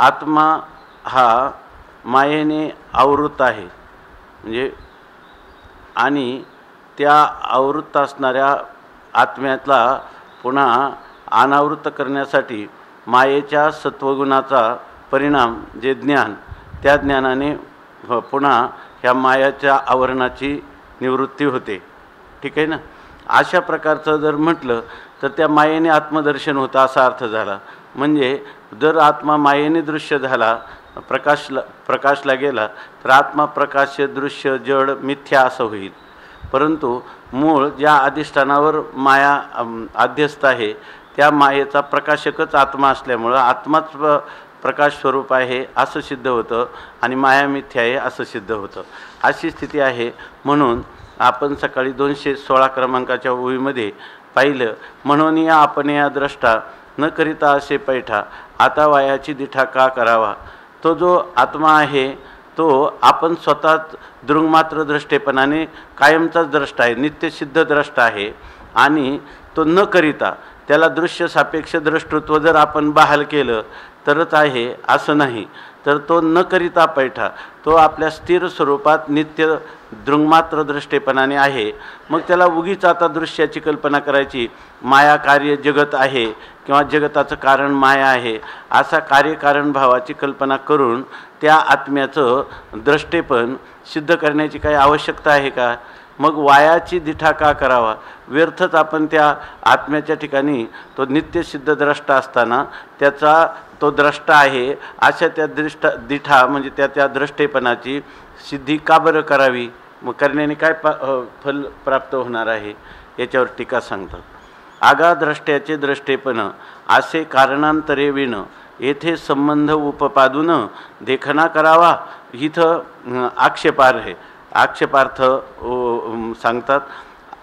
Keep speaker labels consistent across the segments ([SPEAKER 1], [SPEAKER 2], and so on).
[SPEAKER 1] आत्मा हा मायेने आवृत आहे, म्हणजे आणि त्या आवृत्त असणाऱ्या आत्म्याला पुन्हा अनावृत्त करण्यासाठी मायेच्या सत्वगुणाचा परिणाम जे ज्ञान, त्या ज्ञानाने पुन्हा ह्या मायाच्या आवरणाची निवृत्ती होते. ठीक आहे ना. अशा प्रकारचं जर म्हटलं तर त्या मायेने आत्मदर्शन होतं असा अर्थ झाला. म्हणजे जर आत्मा मायेने दृश्य झाला, प्रकाशला गेला, तर आत्मा प्रकाश्य दृश्य जड मिथ्या असं होईल. परंतु मूळ ज्या अधिष्ठानावर माया अध्यस्त आहे त्या मायेचा प्रकाशकच आत्मा असल्यामुळं आत्माच प्रकाश स्वरूप आहे असं सिद्ध होतं आणि माया मिथ्या आहे असं सिद्ध होतं. अशी स्थिती आहे. म्हणून आपण सकाळी 216 क्रमांकाच्या ओळीमध्ये पाहिलं, म्हणून या आपण या द्रष्टा न करिता असे पैठा, आता वायाची दिठा का करावा. तो जो आत्मा आहे तो आपण स्वतःच दृंगमात्र द्रष्टेपणाने कायमचाच द्रष्टा आहे, नित्यसिद्ध द्रष्टा आहे. आणि तो न करिता त्याला दृश्य सापेक्ष द्रष्टृत्व जर आपण बहाल केलं तरच आहे असं नाही. तर तो न करिता पैठा, तो आपल्या स्थिर स्वरूपात नित्य दृंगमात्र दृष्टेपणाने आहे. मग त्याला उगीच आता दृश्याची कल्पना करायची, माया कार्य जगत आहे किंवा जगताचं कारण माया आहे असा कार्यकारण भावाची कल्पना करून त्या आत्म्याचं द्रष्टेपण सिद्ध करण्याची काही आवश्यकता आहे का. मग वायाची दिठा का करावा. व्यर्थच आपण त्या आत्म्याच्या ठिकाणी तो नित्यसिद्ध द्रष्टा असताना त्याचा तो द्रष्टा आहे अशा त्या दिठा म्हणजे त्या द्रष्टेपणाची सिद्धी का बरं करावी. मग करण्याने काय फल प्राप्त होणार आहे याच्यावर टीका सांगतात. आगा द्रष्ट्याचे द्रष्टेपण असे कारणांतरे विण, येथे संबंध उपपादून देखना करावा. इथं आक्षेपार्ह आक्षेपार्थ सांगतात.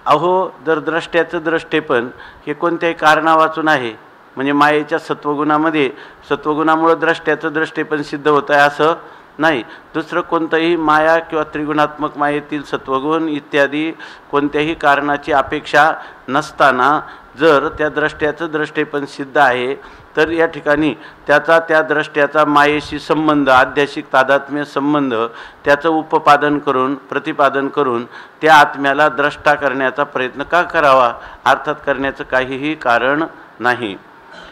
[SPEAKER 1] अहो जर द्रष्ट्याचं द्रष्टेपण हे कोणत्याही कारणा वाचून आहे, म्हणजे मायेच्या सत्वगुणामुळं द्रष्ट्याचं द्रष्टेपण सिद्ध होतं आहे असं नाही. दुसरं कोणतंही माया किंवा त्रिगुणात्मक मायेतील सत्वगुण इत्यादी कोणत्याही कारणाची अपेक्षा नसताना जर त्या द्रष्ट्याचं द्रष्टेपण सिद्ध आहे तर या ठिकाणी त्या द्रष्ट्याचा मायेशी संबंध, आध्यासिक तादात्म्य संबंध त्याचं प्रतिपादन करून त्या आत्म्याला द्रष्टा करण्याचा प्रयत्न का करावा. अर्थात करण्याचं काहीही कारण नाही.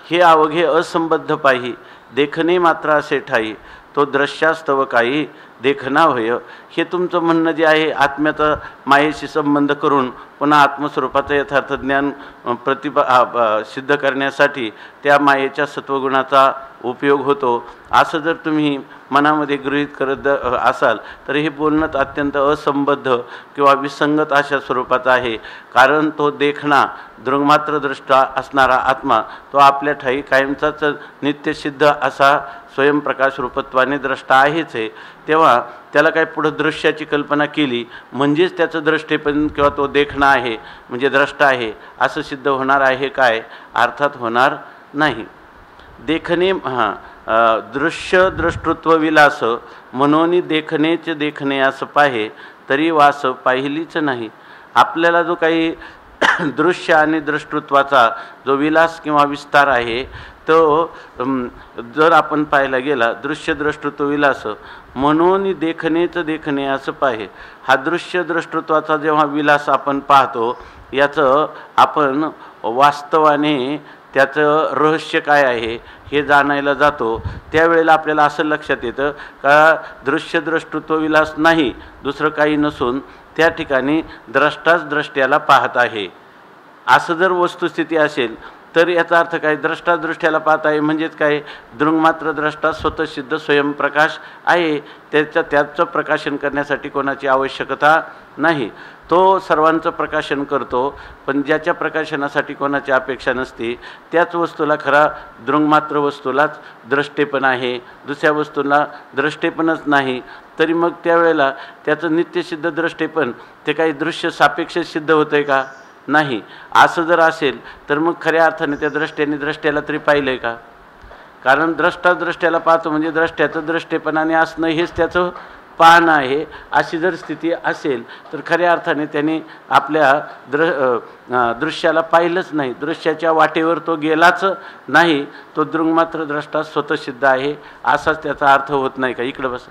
[SPEAKER 1] हे अवघे असंबद्ध पाही, देखणे मात्र असे ठाई, तो दृश्यास्तव काही देखना होय. हे तुमचं म्हणणं जे आहे आत्म्याचा मायेशी संबंध करून पुन्हा आत्मस्वरूपाचं यथार्थ ज्ञान सिद्ध करण्यासाठी त्या मायेच्या सत्वगुणाचा उपयोग होतो असं जर तुम्ही मनामध्ये गृहीत करत असाल तर हे बोलणं अत्यंत असंबद्ध किंवा विसंगत अशा स्वरूपाचा आहे. कारण तो देखणा दृंगमात्र दृष्टा असणारा आत्मा तो आपल्या ठाई कायमचाच नित्यसिद्ध असा स्वयंप्रकाश रूपत्वाने द्रष्टा आहेच आहे. तेव्हा त्याला काय पुढं दृश्याची कल्पना केली म्हणजेच त्याचं द्रष्टेपण किंवा तो देखणा आहे म्हणजे द्रष्टा आहे असं सिद्ध होणार आहे काय. अर्थात होणार नाही. देखणे दृश्य द्रष्टृत्व विलास म्हणून देखणेच देखणे असं पाहे, तरी वास पाहिलीच नाही. आपल्याला जो काही दृश्य आणि द्रष्टृत्वाचा जो विलास किंवा विस्तार आहे तो जर आपण पाहायला गेला, दृश्य द्रष्टृत्व विलास म्हणून देखणेच देखणे असं पाहे. हा दृश्य द्रष्टृत्वाचा जेव्हा विलास आपण पाहतो याचं आपण वास्तवाने त्याचं रहस्य काय आहे हे जाणायला जातो, त्यावेळेला आपल्याला असं लक्षात येतं का दृश्य द्रष्टृत्व विलास नाही, दुसरं काही नसून त्या ठिकाणी द्रष्टाच द्रष्ट्याला पाहत आहे असं जर वस्तुस्थिती असेल तर याचा अर्थ काय. द्रष्टा दृष्ट्याला पाहत आहे म्हणजेच काय, दृंगमात्र द्रष्टा स्वतःसिद्ध स्वयंप्रकाश आहे. त्याचं प्रकाशन करण्यासाठी कोणाची आवश्यकता नाही. तो सर्वांचं प्रकाशन करतो, पण ज्याच्या प्रकाशनासाठी कोणाची अपेक्षा नसते त्याच वस्तूला खरा दृंगमात्र वस्तूलाच द्रष्टेपण आहे, दुसऱ्या वस्तूला द्रष्टेपणच नाही. तरी मग त्यावेळेला त्याचं नित्यसिद्ध द्रष्टेपण ते काही दृश्य सापेक्ष सिद्ध होतं आहे का. नाही. असं जर असेल तर मग खऱ्या अर्थाने त्या द्रष्ट्याने द्रष्ट्याला तरी पाहिलं आहे का. कारण द्रष्टा द्रष्ट्याला पाहतो म्हणजे द्रष्ट्याचं द्रष्टेपणाने असणं हेच त्याचं पाहणं आहे, अशी जर स्थिती असेल तर खऱ्या अर्थाने त्याने आपल्या दृश्याला पाहिलंच नाही, दृश्याच्या वाटेवर तो गेलाच नाही, तो दृंगमात्र द्रष्टा स्वतःसिद्ध आहे असाच त्याचा अर्थ होत नाही का? इकडं बस.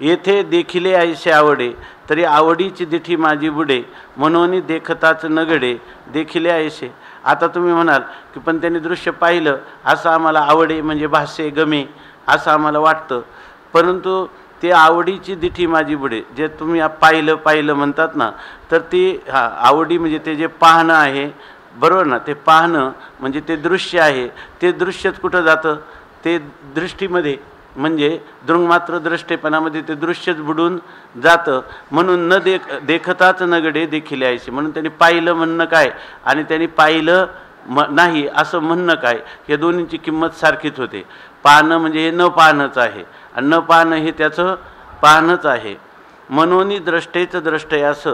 [SPEAKER 1] येथे देखिले ऐसे आवडे तरी आवडीची दिठी माझी बुडे, म्हणून देखताच नगडे देखिले ऐसे. आता तुम्ही म्हणाल की पण त्यांनी दृश्य पाहिलं असं आम्हाला आवडे म्हणजे भाष्ये गमे असं आम्हाला वाटतं, परंतु ते आवडीची दिठी माझी बुडे जे तुम्ही पाहिलं म्हणतात ना, तर ती आवडी म्हणजे ते जे पाहणं आहे, बरोबर ना, ते पाहणं म्हणजे ते दृश्य आहे, ते दृश्यच कुठं जातं? ते दृष्टीमध्ये म्हणजे दृंगमात्र दृष्टेपणामध्ये ते दृश्यच बुडून जातं. म्हणून न देखताच नगडे देखिले ऐसे. म्हणून त्यांनी पाहिलं म्हणणं काय आणि त्यांनी पाहिलं नाही असं म्हणणं काय, या दोन्हींची किंमत सारखीच होते. पाहणं म्हणजे हे न पाहणंच आहे आणि न पाहणं हे त्याचं पाहणंच आहे. म्हणून द्रष्टेच द्रष्टयास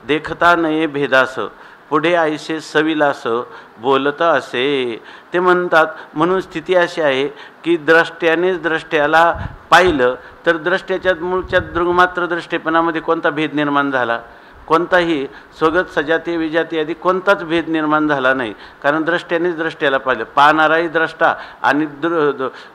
[SPEAKER 1] देखता नये भेदास, पुढे ऐसे सविलास बोलत असे. ते म्हणतात म्हणून स्थिती अशी आहे की द्रष्ट्यानेच द्रष्ट्याला पाहिलं तर द्रष्ट्याच्या मूळच्या दृंगमात्र दृष्टेपणामध्ये कोणता भेद निर्माण झाला? कोणताही स्वगत सजाती विजाती आदी कोणताच भेद निर्माण झाला नाही, कारण द्रष्ट्यानेच द्रष्ट्याला पाहिलं. पाहणाराही द्रष्टा आणि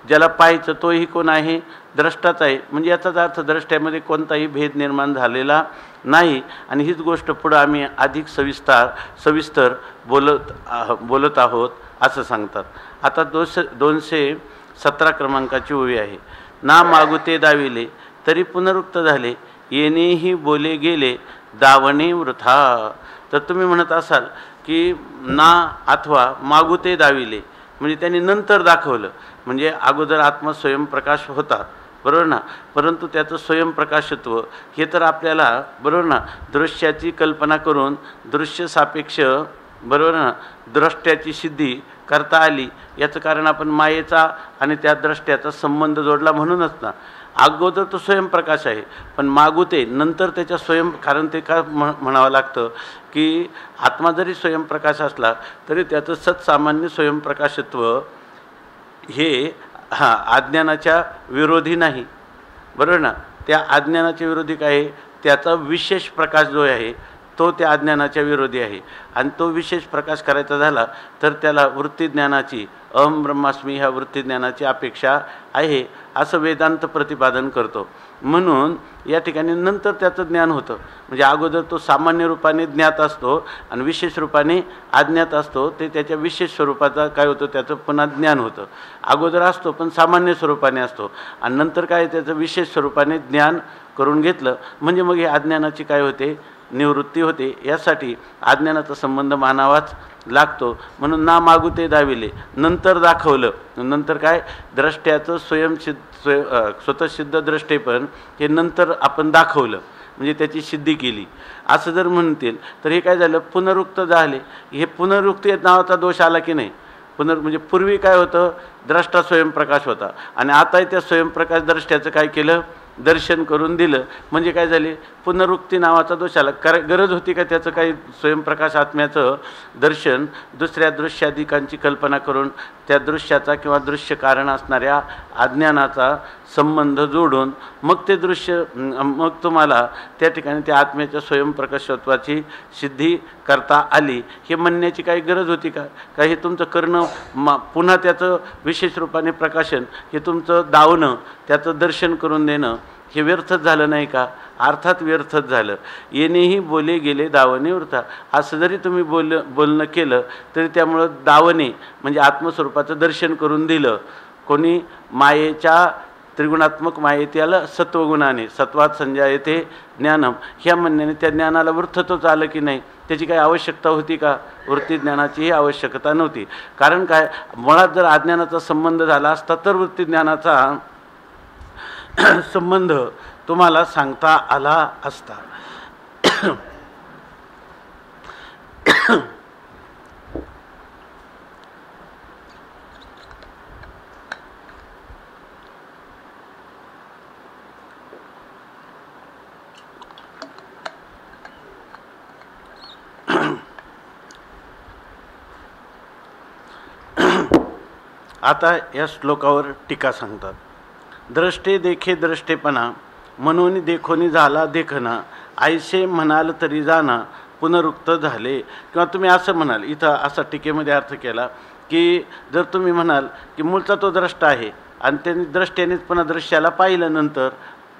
[SPEAKER 1] ज्याला पाहायचं तोही कोण आहे? द्रष्टाच आहे. म्हणजे याचाच अर्थ द्रष्ट्यामध्ये कोणताही भेद निर्माण झालेला नाही. आणि हीच गोष्ट पुढं आम्ही अधिक सविस्तर बोलत आहोत असं सांगतात. आता 217 क्रमांकाची ओवी आहे. ना मागुते दाविले तरी पुनरुक्त झाले, येणेही बोले गेले दावणे वृथा. तर तुम्ही म्हणत असाल की ना अथवा मागुते दाविले म्हणजे त्यांनी नंतर दाखवलं, म्हणजे अगोदर आत्मा स्वयंप्रकाश होता, बरोबर ना, परंतु त्याचं स्वयंप्रकाशत्व हे तर आपल्याला, बरोबर ना, दृश्याची कल्पना करून दृश्य सापेक्ष, बरोबर ना, द्रष्ट्याची सिद्धी करता आली. याचं कारण आपण मायेचा आणि त्या द्रष्ट्याचा संबंध जोडला म्हणूनच ना. अगोदर तो स्वयंप्रकाश आहे, पण मागुते नंतर त्याच्या कारण ते का म्हणावं लागतं की आत्मा जरी स्वयंप्रकाश असला तरी त्याचं सत्सामान्य स्वयंप्रकाशत्व हे अज्ञानाच्या विरोधी नाही, बरोबर ना. त्या अज्ञानाच्या विरोधी काय आहे? त्याचा विशेष प्रकाश जो आहे तो त्या अज्ञानाच्या विरोधी आहे. आणि तो विशेष प्रकाश करायचा झाला तर त्याला वृत्तीज्ञानाची, अहम ब्रह्मास्मी ह्या वृत्तीज्ञानाची अपेक्षा आहे असं वेदांत प्रतिपादन करतो. म्हणून या ठिकाणी नंतर त्याचं ज्ञान होतं. म्हणजे अगोदर तो सामान्य रूपाने ज्ञात असतो आणि विशेष रूपाने अज्ञात असतो. ते त्याच्या विशेष स्वरूपाचा काय होतं? त्याचं पुन्हा ज्ञान होतं. अगोदर असतो पण सामान्य स्वरूपाने असतो आणि नंतर काय त्याचं विशेष स्वरूपाने ज्ञान करून घेतलं म्हणजे मग हे अज्ञानाची काय होते? निवृत्ती होते. यासाठी अज्ञानाचा संबंध मानावाच लागतो. म्हणून ना मागुते दाविले नंतर दाखवलं. नंतर काय? द्रष्ट्याचं स्वतःसिद्ध द्रष्टेपण हे नंतर आपण दाखवलं म्हणजे त्याची सिद्धी केली असं जर म्हणतील तर हे काय झालं? पुनरुक्त झाले. हे पुनरुक्ती नावाचा दोष आला की नाही? म्हणजे पूर्वी काय होतं? द्रष्टा स्वयंप्रकाश होता आणि आता त्या स्वयंप्रकाश द्रष्ट्याचं काय केलं? दर्शन करून दिलं. म्हणजे काय झाले? पुनरुक्ती नावाचा दोष आला. गरज होती का त्याचं काही स्वयंप्रकाश आत्म्याचं दर्शन दुसऱ्या दृश्याधिकांची कल्पना करून त्या दृश्याचा किंवा दृश्य कारण असणाऱ्या अज्ञानाचा संबंध जोडून मग ते दृश्य, मग तुम्हाला त्या ठिकाणी त्या आत्म्याच्या स्वयंप्रकाशत्वाची सिद्धी करता आली हे म्हणण्याची काही गरज होती का? हे तुमचं करणं पुन्हा त्याचं विशेष रूपाने प्रकाशन हे तुमचं दावणं, त्याचं दर्शन करून देणं हे व्यर्थच झालं नाही का? अर्थात व्यर्थच झालं. येणेही बोले गेले दावणे वृथा. असं जरी तुम्ही बोलणं केलं तरी त्यामुळं दावणे म्हणजे आत्मस्वरूपाचं दर्शन करून दिलं. कोणी? मायेच्या त्रिगुणात्मक मायेत्याला सत्वगुणाने, सत्वात संजायते ज्ञानम ह्या म्हणण्याने त्या ज्ञानाला वृद्धत्वच आलं की नाही? त्याची काही आवश्यकता होती का? वृत्ती ज्ञानाचीही आवश्यकता नव्हती. कारण काय? मुळात जर अज्ञानाचा संबंध झाला असता तर वृत्ती ज्ञानाचा संबंध तुम्हाला सांगता आला असता. आता या श्लोकावर टीका सांगतात. द्रष्टे देखे द्रष्टेपणा म्हणून देखोनी झाला देखना, ऐसे म्हणाल तरी जाना पुनरुक्त झाले. किंवा तुम्ही असं म्हणाल, इथं असा टीकेमध्ये अर्थ केला की जर तुम्ही म्हणाल की मूळचा तो द्रष्टा आहे आणि त्यांनी द्रष्ट्यानेच पुन्हा दृश्याला पाहिलं, नंतर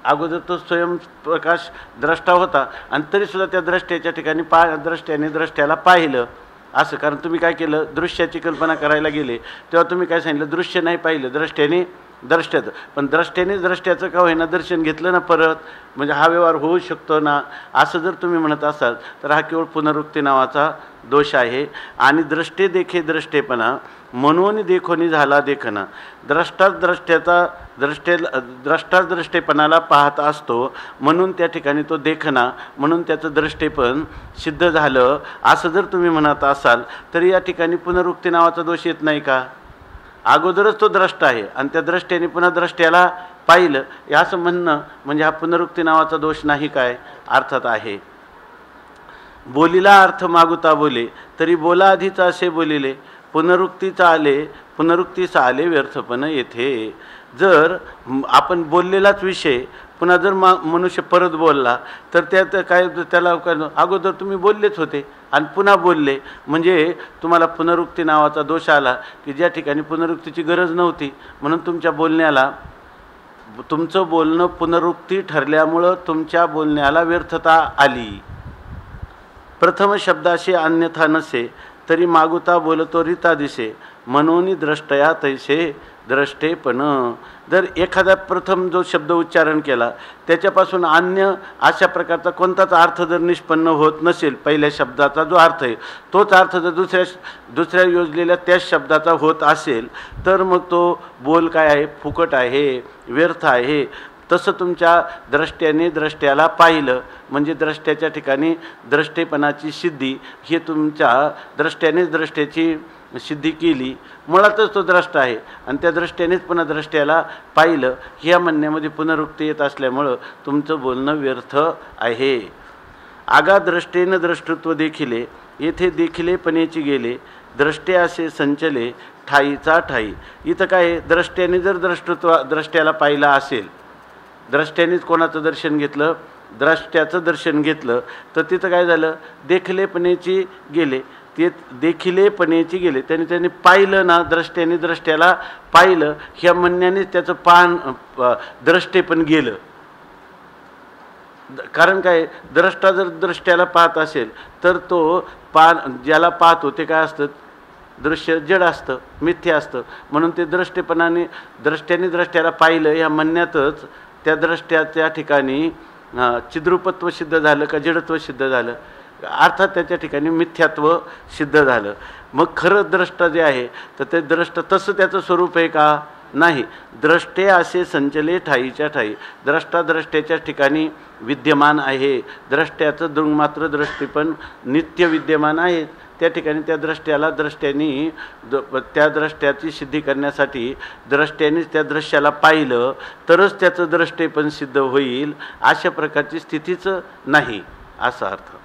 [SPEAKER 1] अगोदर तो स्वयंप्रकाश द्रष्टा होता आणि तरीसुद्धा त्या द्रष्ट्याच्या ठिकाणी द्रष्ट्याने द्रष्ट्याला पाहिलं असं. कारण तुम्ही काय केलं, दृश्याची कल्पना करायला गेले तेव्हा तुम्ही काय सांगितलं, दृश्य नाही पाहिलं, द्रष्ट्याने द्रष्ट्याचं. पण द्रष्ट्याने द्रष्ट्याचं का होईना दर्शन घेतलं ना परत, म्हणजे हा व्यवहार होऊ शकतो ना, असं जर तुम्ही म्हणत असाल तर हा केवळ पुनरुक्ती नावाचा दोष आहे. आणि द्रष्टे देखे द्रष्टेपणा म्हणून देखोनी झाला देखना, द्रष्टाच द्रष्टेपणाला पाहत असतो म्हणून त्या ठिकाणी तो देखना, म्हणून त्याचं द्रष्टेपण सिद्ध झालं असं जर तुम्ही म्हणत असाल तरी या ठिकाणी पुनरुक्ती नावाचा दोष येत नाही का? अगोदरच तो द्रष्टा आहे आणि त्या द्रष्ट्याने पुन्हा द्रष्ट्याला पाहिलं असं म्हणणं म्हणजे हा पुनरुक्ती नावाचा दोष नाही काय? अर्थात आहे. बोलीला अर्थ मागुता बोले तरी बोला आधीचा असे बोलिले, पुनरुक्तीचा आले व्यर्थपण येथे. जर आपण बोललेलाच विषय पुन्हा जर मनुष्य परत बोलला तर त्यात काय, त्याला अगोदर तुम्ही बोललेच होते आणि पुन्हा बोलले म्हणजे तुम्हाला पुनरुक्ती नावाचा दोष आला की ज्या ठिकाणी पुनरुक्तीची गरज नव्हती, म्हणून तुमच्या बोलण्याला, तुमचं बोलणं पुनरुक्ती ठरल्यामुळं तुमच्या बोलण्याला व्यर्थता आली. प्रथम शब्दाशी अन्यथा नसे तरी मागुता बोलतो रीता दिसे, म्हणून द्रष्टया तैसे द्रष्टेपण. जर एखादा प्रथम जो शब्द उच्चारण केला त्याच्यापासून अन्य अशा प्रकारचा कोणताच अर्थ जर निष्पन्न होत नसेल, पहिल्या शब्दाचा जो अर्थ आहे तोच अर्थ जर दुसऱ्या योजलेल्या त्याच शब्दाचा होत असेल तर मग तो बोल काय आहे, फुकट आहे, व्यर्थ आहे. तसं तुमच्या द्रष्ट्याने द्रष्ट्याला पाहिलं म्हणजे द्रष्ट्याच्या ठिकाणी द्रष्टेपणाची सिद्धी, हे तुमच्या द्रष्ट्यानेच द्रष्ट्याची सिद्धी केली, मुळातच तो द्रष्टा आहे आणि त्या दृष्ट्यानेच पुन्हा द्रष्ट्याला पाहिलं, ह्या म्हणण्यामध्ये पुनरुक्ती येत असल्यामुळं तुमचं बोलणं व्यर्थ आहे. आगा द्रष्टेनं द्रष्टृत्व देखिले येथे देखिलेपणेची गेले, द्रष्टे असे संचले ठाईचा ठाई. इथं काय, द्रष्ट्याने जर द्रष्ट्याला पाहिला असेल, द्रष्ट्यानेच कोणाचं दर्शन घेतलं, द्रष्ट्याचं दर्शन घेतलं, तर तिथं काय झालं, देखलेपणेची गेले, ते देखिलेपणेची गेले, त्यांनी पाहिलं ना, द्रष्ट्याने द्रष्ट्याला पाहिलं, ह्या म्हणण्यानेच त्याचं द्रष्टेपण गेलं. कारण काय, द्रष्टा जर द्रष्ट्याला पाहत असेल तर तो ज्याला पाहतो ते काय असतं, दृश्य जड असतं, मिथ्य असतं. म्हणून ते द्रष्टेपणाने द्रष्ट्याने द्रष्ट्याला पाहिलं ह्या म्हणण्यातच त्या द्रष्ट्याच्या ठिकाणी चिद्रूपत्व सिद्ध झालं का जडत्व सिद्ध झालं, अर्थात त्याच्या ठिकाणी मिथ्यात्व सिद्ध झालं. मग खरं द्रष्टा जे आहे तर ते द्रष्ट तसं त्याचं स्वरूप आहे का, नाही. द्रष्टे असे संचले ठाईच्या ठाई, द्रष्टा द्रष्ट्याच्या ठिकाणी विद्यमान आहे, द्रष्ट्याचं दृङ्मात्र दृष्टीपण नित्य विद्यमान आहे. त्या ठिकाणी त्या द्रष्ट्याला द्रष्ट्यानी त्या द्रष्ट्याची सिद्धी करण्यासाठी द्रष्ट्यानेच त्या दृश्याला पाहिलं तरच त्याचं द्रष्टेपण सिद्ध होईल, अशा प्रकारची स्थितीच नाही असा अर्थ.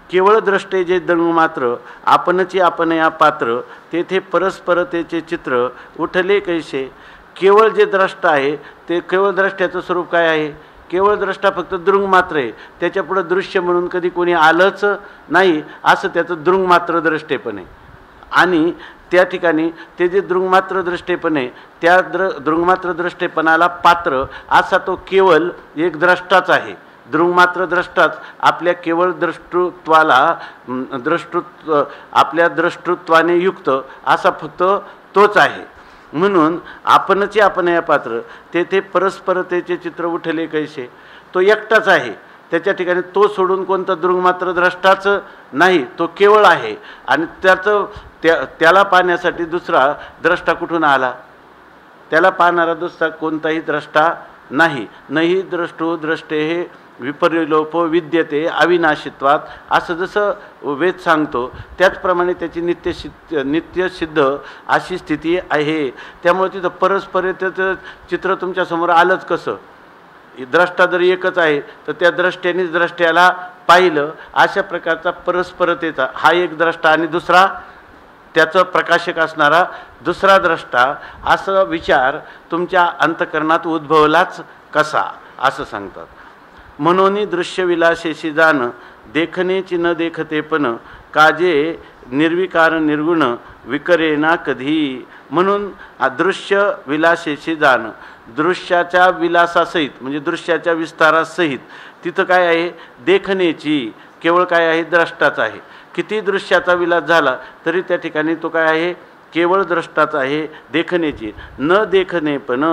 [SPEAKER 1] केवळ द्रष्टे जे दृङ्मात्र आपणची आपण या पात्र, तेथे परस्परतेचे चित्र उठले कैसे. केवळ जे द्रष्टा आहे ते केवळ द्रष्ट्याचं स्वरूप काय आहे, केवळ द्रष्टा फक्त दृङ्मात्र आहे, त्याच्यापुढं दृश्य म्हणून कधी कोणी आलंच नाही, असं त्याचं दृङ्मात्र द्रष्टेपण आहे. आणि त्या ठिकाणी ते जे दृङ्मात्र द्रष्टेपण आहे त्या दृङ्मात्र द्रष्टेपणाला पात्र असा तो केवळ एक द्रष्टाच आहे. दृङ्मात्र द्रष्टाच आपल्या केवळ आपल्या द्रष्टृत्वाने युक्त असा फक्त तोच आहे. म्हणून आपणची आपण या पात्र, तेथे परस्परतेचे चित्र उठले कैसे, तो एकटाच आहे. त्याच्या ठिकाणी तो सोडून कोणता दृङ्मात्र द्रष्टाच नाही, तो केवळ आहे. आणि त्याला पाहण्यासाठी दुसरा द्रष्टा कुठून आला, त्याला पाहणारा दुसरा कोणताही द्रष्टा नाही. नाही द्रष्टो द्रष्टे हे विपर्यलोपो विद्यते अविनाशित्वात, असं जसं वेद सांगतो त्याचप्रमाणे त्याची नित्यसिद्ध अशी स्थिती आहे. त्यामुळे तिथं परस्परतेचं चित्र तुमच्यासमोर आलंच कसं. द्रष्टा जर एकच आहे तर त्या द्रष्ट्यानेच द्रष्ट्याला पाहिलं, अशा प्रकारचा परस्परतेचा हा एक द्रष्टा आणि दुसरा त्याचं प्रकाशक असणारा दुसरा द्रष्टा, असा विचार तुमच्या अंतःकरणात उद्भवलाच कसा असं सांगतात. म्हणून दृश्यविलासेशी जाण देखणेची न देखतेपण, काजे निर्विकार निर्गुण विकरेना कधी. म्हणून दृश्य विलासेशी जाण, दृश्याच्या विलासासहित म्हणजे दृश्याच्या विस्तारासहित तिथं काय आहे, देखणेची केवळ काय आहे, द्रष्टाच आहे. किती दृश्याचा विलास झाला तरी त्या ठिकाणी तो काय आहे, केवळ द्रष्टाच आहे. देखणेची न देखणेपण,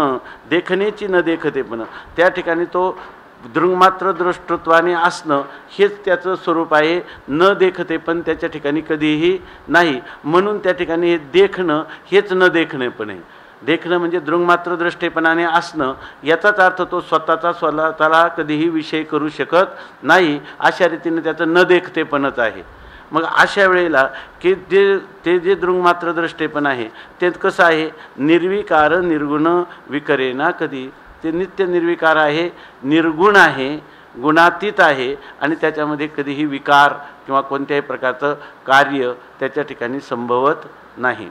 [SPEAKER 1] देखणेची न देखतेपण, त्या ठिकाणी तो दृंगमात्र दृष्टत्वाने असणं हेच त्याचं स्वरूप आहे. न देखते पण त्याच्या ठिकाणी कधीही नाही. म्हणून त्या ठिकाणी हे देखणं हेच न देखणेपण आहे. देखणं म्हणजे दृंगमात्र दृष्टेपणाने असणं, याचाच अर्थ तो स्वतःला कधीही विषय करू शकत नाही. अशा रीतीने त्याचं न देखतेपणच आहे. मग अशा वेळेला की ते जे दृंगमात्र दृष्टेपण आहे ते कसं आहे, निर्विकार निर्गुण विकरेना कधी. ते नित्य निर्विकार आहे, निर्गुण आहे, गुणातीत आहे आणि त्याच्यामध्ये कधीही विकार किंवा कोणत्याही प्रकारचं कार्य त्याच्या ठिकाणी संभवत नाही.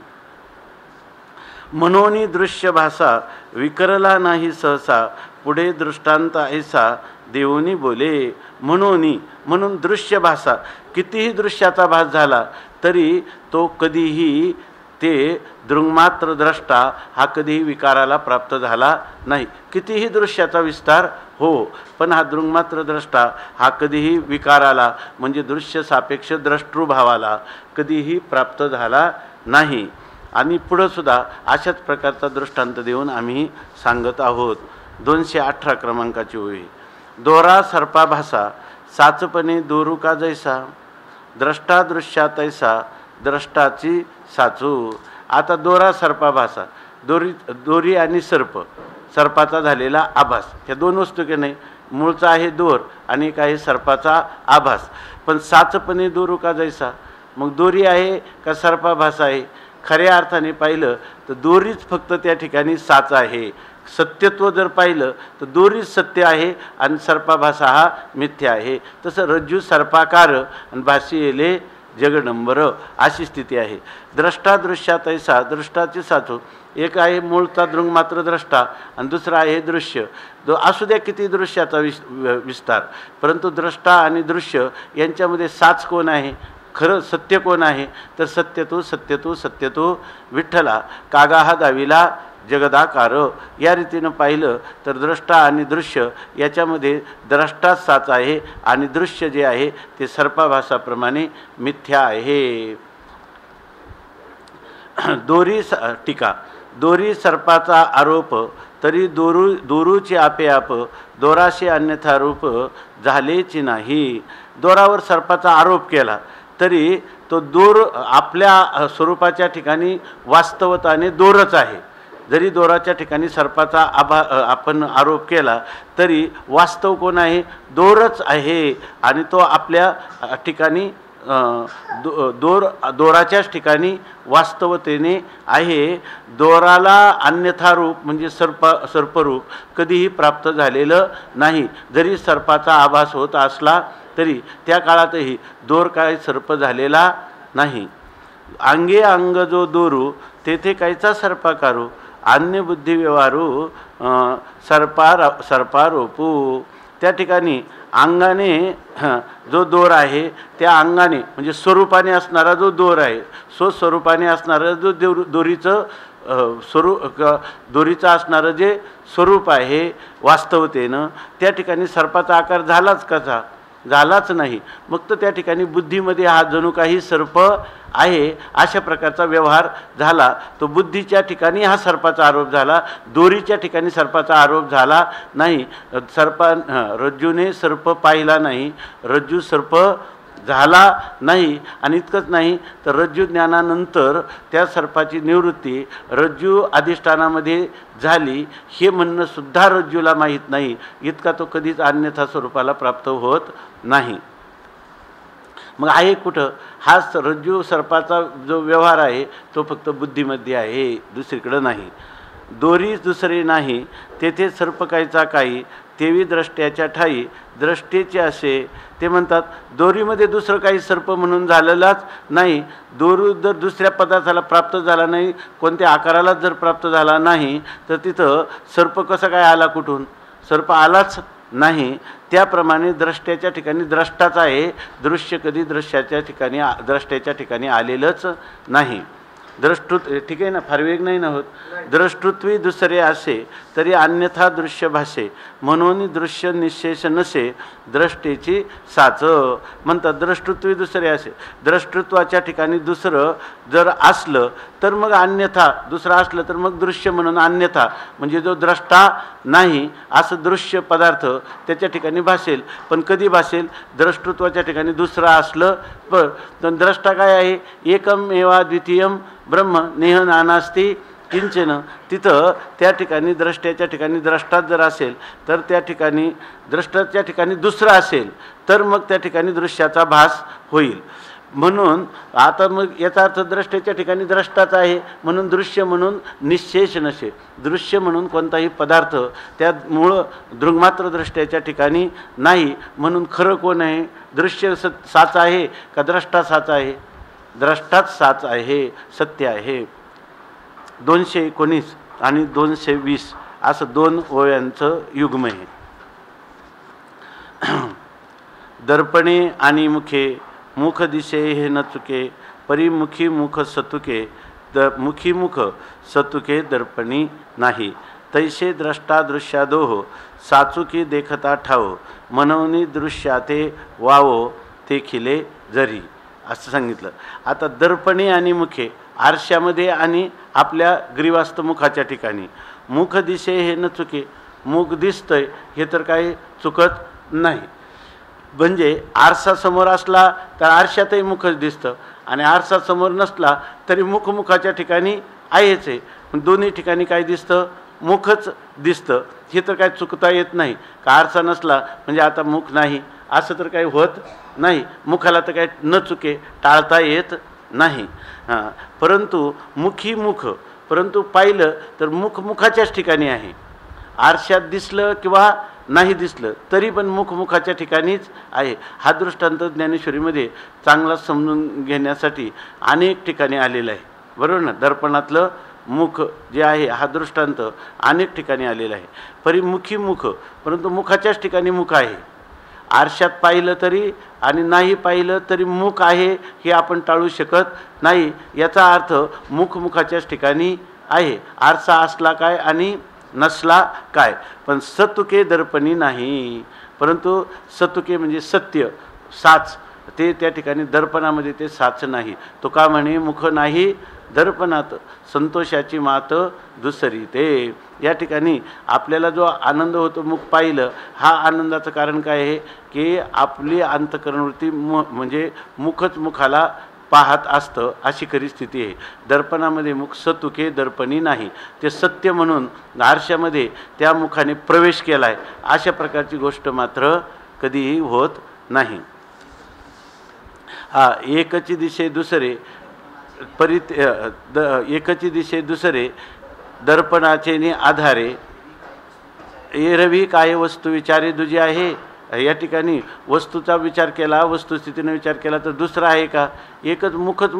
[SPEAKER 1] म्हणून दृश्य भासा विकरला नाही सहसा, पुढे दृष्टांत ऐसा देऊनी बोले. म्हणून दृश्य भासा, कितीही दृश्याचा भास झाला तरी तो कधीही ते दृंगमात्र द्रष्टा हा कधीही विकाराला प्राप्त झाला नाही. कितीही दृश्याचा विस्तार हो, पण हा दृंगमात्र द्रष्टा हा कधीही विकाराला म्हणजे दृश्य सापेक्ष द्रष्टृभावाला कधीही प्राप्त झाला नाही. आणि पुढं सुद्धा अशाच प्रकारचा दृष्टांत देऊन आम्ही सांगत आहोत. 218 क्रमांकाची ओळी. दोरा सर्पाभासा साचपणे दोरू का जैसा, द्रष्टा दृश्या तैसा द्रष्टाची साचू. आता दोरा सर्पाभासा, दोरी आणि सर्पाचा झालेला आभास, ह्या दोन वस्तू की नाही, मूळचा आहे दोर आणि एक आहे सर्पाचा आभास. पण साचपणे दोरू का जैसा, मग दोरी आहे का सर्पाभास आहे. खऱ्या अर्थाने पाहिलं तर दोरीच फक्त त्या ठिकाणी साच आहे. सत्यत्व जर पाहिलं तर दोरीच सत्य आहे आणि सर्पाभासा हा मिथ्या आहे. तसं रज्जू सर्पाकार आणि भासी येले जगडंबर अशी स्थिती आहे. द्रष्टा दृश्यात ऐसा, दृष्टाची साचू. एक आहे मूळचा दृंगमात्र द्रष्टा आणि दुसरा आहे दृश्य. असू द्या किती दृश्याचा विस्तार, परंतु द्रष्टा आणि दृश्य यांच्यामध्ये साच कोण आहे, खरं सत्य कोण आहे, तर सत्यतो विठ्ठला कागा हा दाविला जगदाकार. या रीतीनं पाहिलं तर द्रष्टा आणि दृश्य याच्यामध्ये द्रष्टाच साच आहे आणि दृश्य जे आहे ते सर्पाभासाप्रमाणे मिथ्या आहे. टीका. दोरी सर्पाचा आरोप तरी दोरूचे आपे आप, दोराशे अन्यथा रूप झालेची नाही. दोरावर सर्पाचा आरोप केला तरी तो दोर आपल्या स्वरूपाच्या ठिकाणी वास्तवताने दोरच आहे. जरी दोराच्या ठिकाणी सर्पाचा आपण आरोप केला तरी वास्तव कोण आहे, दोरच आहे. आणि तो आपल्या ठिकाणी दोराच्याच ठिकाणी वास्तवतेने आहे. दोराला अन्यथा रूप म्हणजे सर्परूप कधीही प्राप्त झालेलं नाही. जरी सर्पाचा आभास होत असला तरी त्या काळातही दोर काय सर्प झालेला नाही. अंगे अंग जो दोरू तेथे कायचा सर्पाकारू, अन्य बुद्धी व्यवहारू सर्पारोपू. त्या ठिकाणी अंगाने जो दोर आहे त्या अंगाने म्हणजे स्वरूपाने असणारा जो दोर आहे, स्वस्वरूपाने असणारा जो दोरीचं दोरीचं असणारं जे स्वरूप आहे वास्तवतेनं, त्या ठिकाणी सर्पाचा आकार झालाच कसा, झालाच नाही. मग तर त्या ठिकाणी बुद्धीमध्ये हा जणू काही सर्प आहे अशा प्रकारचा व्यवहार झाला. तो बुद्धीच्या ठिकाणी हा सर्पाचा आरोप झाला, दोरीच्या ठिकाणी सर्पाचा आरोप झाला नाही. रज्जूने सर्प पाहिला नाही, रज्जू सर्प झाला नाही. आणि इतकंच नाही तर रज्जू ज्ञानानंतर त्या सर्पाची निवृत्ती रज्जू अधिष्ठानामध्ये झाली हे म्हणणं सुद्धा रज्जूला माहीत नाही. इतका तो कधीच अन्यथा स्वरूपाला प्राप्त होत नाही. मग आहे कुठं हा रज्जू सर्पाचा जो व्यवहार आहे तो फक्त बुद्धीमध्ये आहे, दुसरीकडं नाही. दोरी दुसरे नाही, तेथे सर्प कायचा काही, तेवी द्रष्ट्याच्या ठाई द्रष्टेचे असे. ते म्हणतात दोरीमध्ये दुसरं काही सर्प म्हणून झालेलाच नाही. दोरू जर दुसऱ्या पदार्थाला प्राप्त झाला नाही, कोणत्या आकारालाच जर प्राप्त झाला नाही, तर तिथं सर्प कसा काय आला, कुठून सर्प आलाच नाही. त्याप्रमाणे द्रष्ट्याच्या ठिकाणी द्रष्टाच आहे, दृश्य कधी द्रष्ट्याच्या ठिकाणी आलेलंच नाही. द्रष्टृत्व ठीक आहे ना, फार वेग नाही ना होत. द्रष्टृत्वी दुसरे असे तरी अन्यथा दृश्य भासे, म्हणून दृश्य निशेष नसे द्रष्टेची साच. म्हणतात द्रष्टृत्वी दुसरे असे, द्रष्टृत्वाच्या ठिकाणी दुसरं जर असलं तर मग अन्यथा दुसरं असलं तर मग दृश्य म्हणून अन्यथा म्हणजे जो द्रष्टा नाही असं दृश्य पदार्थ त्याच्या ठिकाणी भासेल. पण कधी भासेल, द्रष्टृत्वाच्या ठिकाणी दुसरं असलं. पण द्रष्टा काय आहे, एकम एवा द्वितीयम ब्रह्म नेह नानास्ती किंचन. तिथं त्या ठिकाणी द्रष्ट्याच्या ठिकाणी द्रष्टाच जर असेल तर त्या ठिकाणी द्रष्टाच्या ठिकाणी दुसरं असेल तर मग त्या ठिकाणी दृश्याचा भास होईल. म्हणून आता मग याचा अर्थ द्रष्ट्याच्या ठिकाणी द्रष्टाच आहे म्हणून दृश्य म्हणून निशेष नसे, दृश्य म्हणून कोणताही पदार्थ त्या मूळ दृग्मात्र द्रष्ट्याच्या ठिकाणी नाही. म्हणून खरं कोण आहे, दृश्य साच आहे का द्रष्टा साच आहे? द्रष्टाच साच आहे, सत्य आहे. 219 आणि 220 असं 2 ओव्यांचं युग्म आहे. दर्पणे आणि मुखे, मुख दिशे हे न चुके, परिमुखी मुख सतुके, मुखी मुख सतुके दर्पणी नाही. तैसे द्रष्टा दृश्यादोह साचुकी देखता ठाव, मनवनी दृश्याते वावो ते खिले जरी, असं सांगितलं. आता दर्पणे आणि मुखे, आरशामध्ये आणि आपल्या ग्रीवास्त मुखाच्या ठिकाणी. मुख दिसे हे न चुके, मुख दिसतंय हे तर काही चुकत नाही. म्हणजे आरसा समोर असला तर आरशातही मुखच दिसतं आणि आरसा समोर नसला तरी मुखाच्या ठिकाणी आहेच आहे. दोन्ही ठिकाणी काय दिसतं, मुखच दिसतं. हे तर काय चुकता येत नाही का आरसा नसला म्हणजे आता मुख नाही असं तर काही होत नाही. मुखाला तर काय न चुके टाळता येत नाही. परंतु मुखी मुख, परंतु पाहिलं तर मुखाच्याच ठिकाणी आहे. आरशात दिसलं किंवा नाही दिसलं तरी पण मुखाच्या ठिकाणीच आहे. हा दृष्टांत ज्ञानेश्वरीमध्ये चांगला समजून घेण्यासाठी अनेक ठिकाणी आलेला आहे, बरोबर ना. दर्पणातलं मुख जे आहे हा दृष्टांत अनेक ठिकाणी आलेला आहे. परिमुखी मुख, परंतु मुखाच्याच ठिकाणी मुख आहे. आरशात पाहिलं तरी आणि नाही पाहिलं तरी मुख आहे हे आपण टाळू शकत नाही. याचा अर्थ मुखाच्याच ठिकाणी आहे. आरसा असला काय आणि नसला काय. पण सतुके दर्पणी नाही, परंतु सतुके म्हणजे सत्य साच, ते त्या ठिकाणी दर्पणामध्ये ते साच नाही. तो का म्हणे मुख नाही दर्पणात संतोषाची मात दुसरी ते. या ठिकाणी आपल्याला जो आनंद होतो मुख पाहिलं, हा आनंदाचं कारण काय आहे की आपली अंतःकरणवृत्ती म्हणजे मुखच मुखाला पाहत असतं अशी खरी स्थिती आहे. दर्पणामध्ये मुख सतुके दर्पणी नाही, ते सत्य म्हणून आरशामध्ये त्या मुखाने प्रवेश केला आहे अशा प्रकारची गोष्ट मात्र कधीही होत नाही. एकची दिशे दुसरे एकची दिशे दुसरे दर्पणाचे ने आधारे, एरवी काय वस्तू विचारे दुजी आहे. या ठिकाणी वस्तूचा विचार केला, वस्तुस्थितीने विचार केला तर दुसरा आहे का. एकच मुखच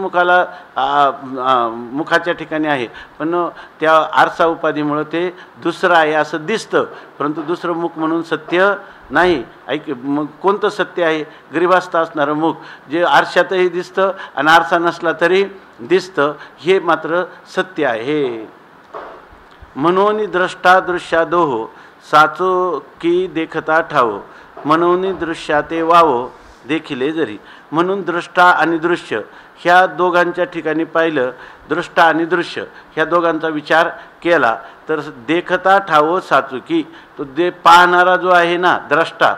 [SPEAKER 1] मुखाच्या ठिकाणी आहे, पण त्या आरसा उपाधीमुळं ते दुसरं आहे असं दिसतं, परंतु दुसरं मुख म्हणून सत्य नाही. मग कोणतं सत्य आहे, ग्रीवास्त असणारं मुख जे आरशातही दिसतं आणि आरसा नसला तरी दिसतं, हे मात्र सत्य आहे. मनोनी द्रष्टा दृश्यादोह साचो की देखता ठावो, मनोनी दृश्याते वावो देखिले जरी. म्हणून द्रष्टा आणि दृश्य ह्या दोघांच्या ठिकाणी पाहिलं, दृष्टा आणि दृश्य ह्या दोघांचा विचार केला तर देखता ठावो साचुकी, तो पाहणारा जो आहे ना द्रष्टा,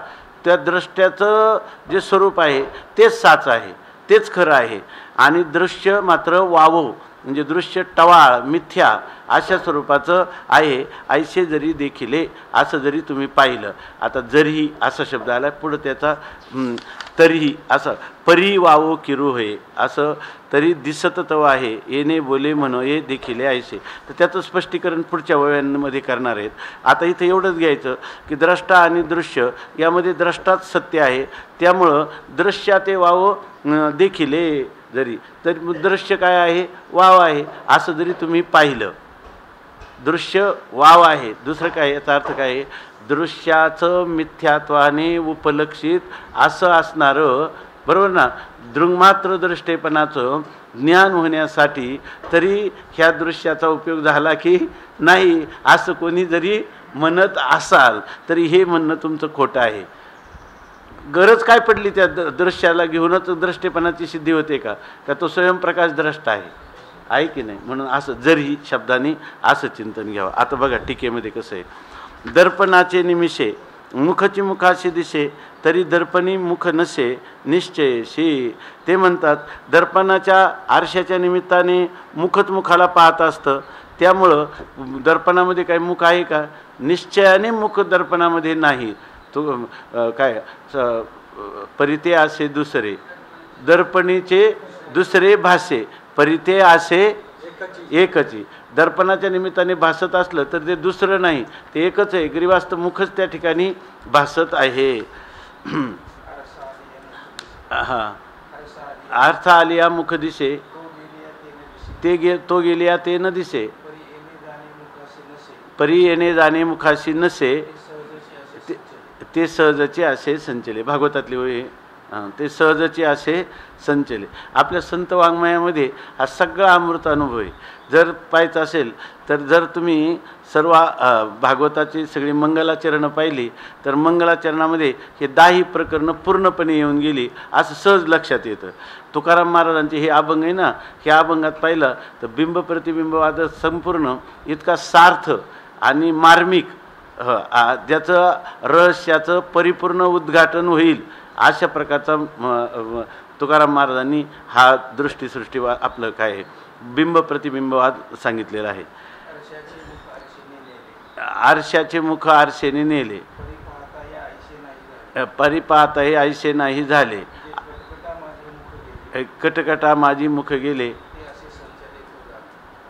[SPEAKER 1] त्या द्रष्ट्याचं जे स्वरूप आहे तेच साच आहे, तेच खरं आहे. आणि दृश्य मात्र वावो, म्हणजे दृश्य टवाळ मिथ्या अशा स्वरूपाचं आहे. ऐसे जरी देखिले असं जरी तुम्ही पाहिलं. आता जरी असा शब्द आला पुढं त्याचा तरीही असं परी वावो किरू होय असं तरी दिसत तव आहे येणे बोले म्हणो ये देखिले ऐसे. तर त्याचं स्पष्टीकरण पुढच्या वयांमध्ये करणार आहेत. आता इथं एवढंच घ्यायचं की द्रष्टा आणि दृश्य यामध्ये द्रष्टाच सत्य आहे. त्यामुळं दृश्याते वावो देखिले जरी तर दृश्य काय आहे वाव आहे असं जरी तुम्ही पाहिलं. दृश्य वाव आहे. दुसरं काय याचा अर्थ काय आहे दृश्याचं मिथ्यात्वाने उपलक्षित असं असणारं बरोबर ना दृंगमात्र दृष्टेपणाचं ज्ञान होण्यासाठी तरी ह्या दृश्याचा उपयोग झाला की नाही असं कोणी जरी म्हणत असाल तरी हे म्हणणं तुमचं खोटं आहे. गरज काय पडली त्या दृश्याला घेऊनच दृष्टेपणाची सिद्धी होते का तो स्वयंप्रकाश द्रष्टा आहे की नाही. म्हणून असं जरी शब्दाने असं चिंतन घ्यावं. आता बघा टीकेमध्ये कसं आहे दर्पणाचे निमिषे मुखची मुखाशी दिसे तरी दर्पणी मुख नसे निश्चयशी. ते म्हणतात दर्पणाच्या आरशाच्या निमित्ताने मुखच मुखाला पाहत असतं. त्यामुळं दर्पणामध्ये काही मुख आहे का निश्चयाने मुख दर्पणामध्ये नाही. तो काय परिते असे दुसरे दर्पणीचे दुसरे भासे परिते असे एकची. दर्पणाच्या निमित्ताने भासत असलं तर ते दुसरं नाही ते एकच आहे. ग्रीवास्त मुखच त्या ठिकाणी भासत आहे. हां अर्थ आलिया मुख दिसे तो गेलिया ते न दिसे परी येणे जाणे मुखाशी नसे ते सहजचे असे संचले. भागवतातली होय ते सहजचे असे संचले. आपल्या संत वाङ्मयामध्ये हा सगळा अमृत अनुभव आहे. जर पाहायचं असेल तर जर तुम्ही सर्व भागवताची सगळी मंगलाचरणं पाहिली तर मंगलाचरणामध्ये हे 10 प्रकरणं पूर्णपणे येऊन गेली असं सहज लक्षात येतं. तुकाराम महाराजांचे हे अभंग आहे ना ह्या अभंगात पाहिलं तर बिंब प्रतिबिंबवाद संपूर्ण इतका सार्थ आणि मार्मिक ज्याचं रहस्याचं परिपूर्ण उद्घाटन होईल अशा प्रकारचा तुकाराम महाराजांनी हा दृष्टीसृष्टी आपलं काय बिंब प्रतिबिंबवाद सांगितलेला आहे. आरशाचे मुख आरशेने नेले परिपाहता हे ऐसे नाही झाले कटकटा माझी मुख गेले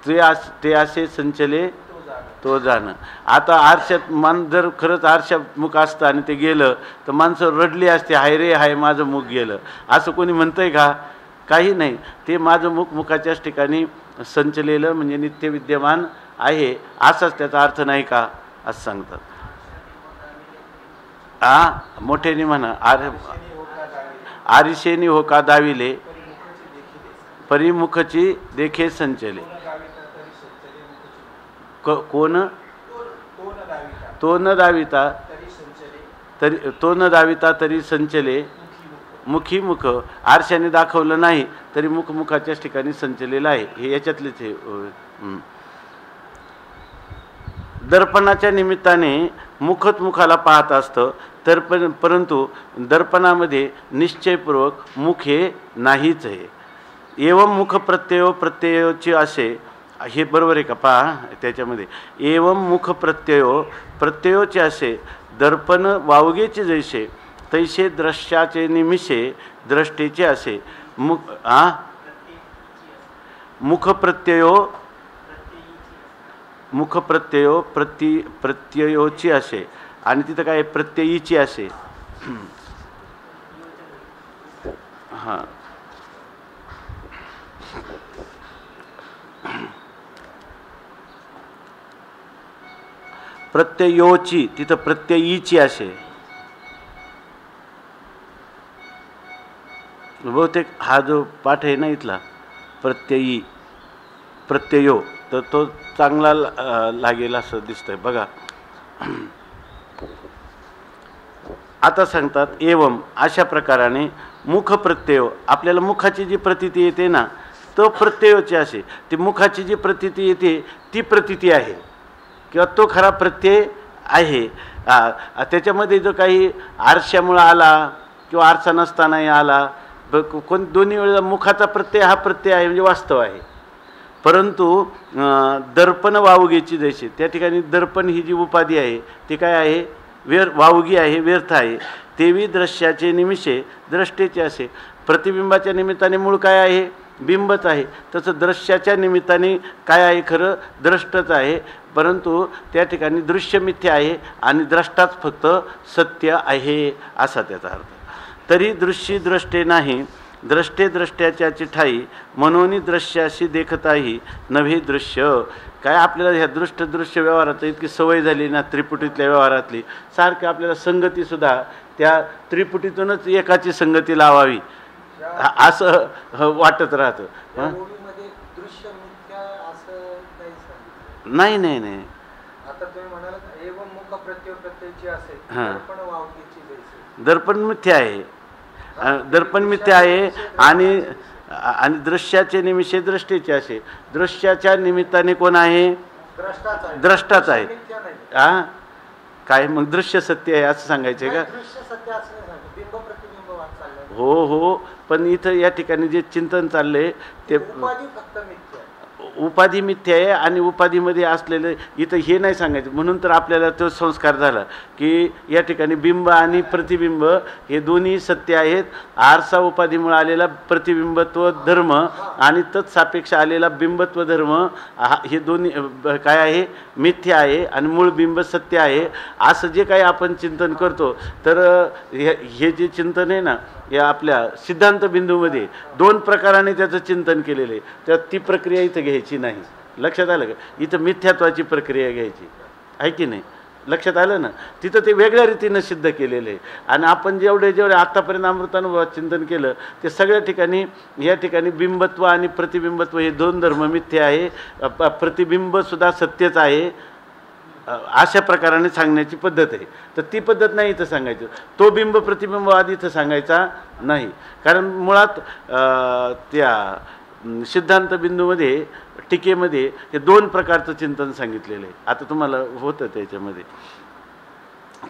[SPEAKER 1] ते असे संचले तो जाणं. आता आरशात जर खरंच आरशात मुख असतं आणि ते गेलं तर माणसं रडली असते हाय रे हाय माझं मुख गेलं असं कोणी म्हणतंय का काही नाही. ते माझं मुख मुखाच्याच ठिकाणी संचलेलं म्हणजे नित्य विद्यमान आहे असाच त्याचा अर्थ नाही का असं सांगतात. मोठ्याने म्हणा आरिशेनी हो का दाविले परिमुखची देखे संचले. कोण तो न दाविता तरी संचले मुखी मुख. आरशाने दाखवलं नाही तरी मुख मुखाच्याच ठिकाणी संचलेलं आहे. हे याच्यातलेच हे दर्पणाच्या निमित्ताने मुखच मुखाला पाहत असतं तर परंतु दर्पणामध्ये निश्चयपूर्वक मुख हे नाहीच आहे. एवं मुख प्रत्ययोची असे हे बरोबर आहे का पहा त्याच्यामध्ये एवं मुख प्रत्ययोचे असे दर्पण वावगेचे जैसे तैसे दृश्याचे निमिषे दृष्टीचे असे मुख प्रत्ययो प्रत्ययोची असे आणि तिथं काय प्रत्ययीची असे. हां प्रत्ययोची तिथं प्रत्ययीची असे. बहुतेक हा जो पाठ आहे ना इथला प्रत्ययो तर तो चांगला लागेल असं दिसतंय बघा. आता सांगतात एवम अशा प्रकाराने मुख प्रत्यय आपल्याला मुखाची जी प्रतीती येते ना तो प्रत्ययोची असे. ती मुखाची जी प्रतीती येते ती प्रतीती आहे किंवा तो खरा प्रत्यय आहे. त्याच्यामध्ये जो काही आरशामुळं आला किंवा आरसा नसतानाही आला दोन्ही वेळेला मुखाचा प्रत्यय हा प्रत्यय आहे म्हणजे वास्तव आहे. परंतु दर्पण वावगीची जैसे, त्या ठिकाणी दर्पण ही जी उपाधी आहे ती काय आहे, वावगी आहे, व्यर्थ आहे. तेवी दृश्याचे निमिषे द्रष्टेचे असे. प्रतिबिंबाच्या निमित्ताने मूळ काय आहे, बिंबच आहे. तसं दृश्याच्या निमित्ताने काय आहे, खरं द्रष्टच आहे. परंतु त्या ठिकाणी दृश्य मिथ्या आहे आणि द्रष्टाच फक्त सत्य आहे असा त्याचा अर्थ. तरी दृश्य द्रष्टे नाही, द्रष्टे द्रष्ट्याच्या चिठाई, मनोनी दृश्याशी देखताही नव्हे दृश्य. काय आपल्याला ह्या दृश्य व्यवहारात इतकी सवय झाली ना, त्रिपुटीतल्या व्यवहारातली सारखं आपल्याला संगतीसुद्धा त्या त्रिपुटीतूनच एकाची संगती लावावी असं वाटत राहतं. नाही नाही नाही,
[SPEAKER 2] आता तुम्ही म्हणालात एवं मुख प्रत्यय प्रत्ययची असेल, दर्पण वावगीची जैसे.
[SPEAKER 1] दर्पण मिथ्या आहे, दर्पण मिथ्या आहे आणि दृश्याचे निमित्ते दृष्टीचे असे. दृश्याच्या निमित्ताने कोण आहे, द्रष्टाच आहे. हा काय मग दृश्य सत्य आहे असं सांगायचं का? हो हो, पण इथं या ठिकाणी जे चिंतन चाललंय ते उपाधी मिथ्या आहे आणि उपाधीमध्ये असलेलं इथं हे नाही सांगायचं. म्हणून तर आपल्याला तो संस्कार झाला की या ठिकाणी बिंब आणि प्रतिबिंब हे दोन्ही सत्य आहेत. आरसा उपाधीमुळे आलेला प्रतिबिंबत्व धर्म आणि तत्सापेक्ष आलेला बिंबत्व धर्म हे दोन्ही काय आहे, मिथ्या आहे आणि मूळ बिंब सत्य आहे. असं जे काही आपण चिंतन करतो तर हे जे चिंतन आहे ना, या आपल्या सिद्धांत बिंदूमध्ये दोन प्रकाराने त्याचं चिंतन केलेलं आहे. तर ती प्रक्रिया इथं घ्यायची नाही. लक्षात आलं का? इथं मिथ्यात्वाची प्रक्रिया घ्यायची आहे की नाही? लक्षात आलं ना? तिथं ते वेगळ्या रीतीनं सिद्ध केलेलं आहे. आणि आपण जेवढे आत्तापर्यंत अमृतानुभवात चिंतन केलं ते सगळ्या ठिकाणी या ठिकाणी बिंबत्व आणि प्रतिबिंबत्व हे दोन धर्म मिथ्या आहे, प्रतिबिंबसुद्धा सत्यच आहे अशा प्रकाराने सांगण्याची पद्धत आहे. तर ती पद्धत नाही इथं सांगायचं. तो बिंब प्रतिबिंबवाद इथं सांगायचा नाही. कारण मुळात त्या सिद्धांत बिंदूमध्ये टीकेमध्ये हे दोन प्रकारचं चिंतन सांगितलेलं आहे. आता तुम्हाला होतं त्याच्यामध्ये.